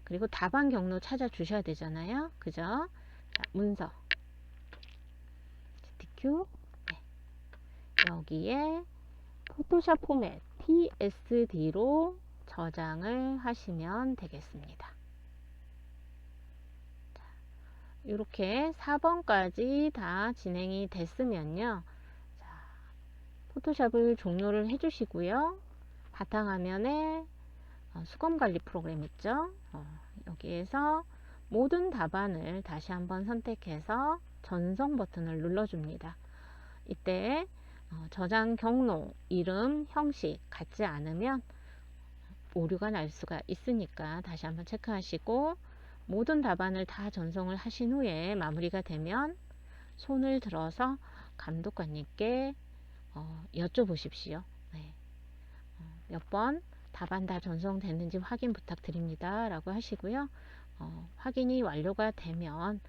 그리고 답안 경로 찾아 주셔야 되잖아요. 그죠? 자, 문서 GTQ 여기에 포토샵 포맷 TSD로 저장을 하시면 되겠습니다. 이렇게 4번까지 다 진행이 됐으면요. 자, 포토샵을 종료를 해주시고요. 바탕화면에 수검관리 프로그램 있죠. 여기에서 모든 답안을 다시 한번 선택해서 전송 버튼을 눌러줍니다. 이때 저장 경로, 이름, 형식 같지 않으면 오류가 날 수가 있으니까 다시 한번 체크하시고, 모든 답안을 다 전송을 하신 후에 마무리가 되면 손을 들어서 감독관님께 여쭤보십시오. 네. 몇 번 답안 다 전송됐는지 확인 부탁드립니다 라고 하시고요. 확인이 완료가 되면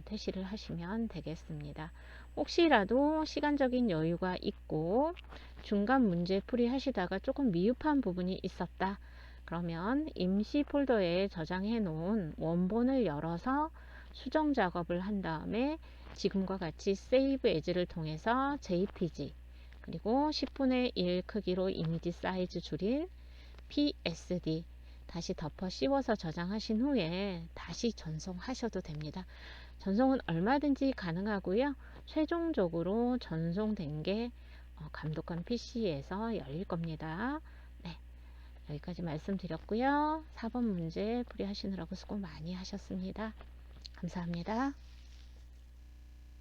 퇴실을 하시면 되겠습니다. 혹시라도 시간적인 여유가 있고 중간 문제 풀이 하시다가 조금 미흡한 부분이 있었다 그러면 임시 폴더에 저장해 놓은 원본을 열어서 수정 작업을 한 다음에 지금과 같이 Save As를 통해서 JPG 그리고 10분의 1 크기로 이미지 사이즈 줄인 PSD 다시 덮어 씌워서 저장하신 후에 다시 전송하셔도 됩니다. 전송은 얼마든지 가능하고요. 최종적으로 전송된 게 감독관 PC에서 열릴 겁니다. 네, 여기까지 말씀드렸고요. 4번 문제 풀이하시느라고 수고 많이 하셨습니다. 감사합니다.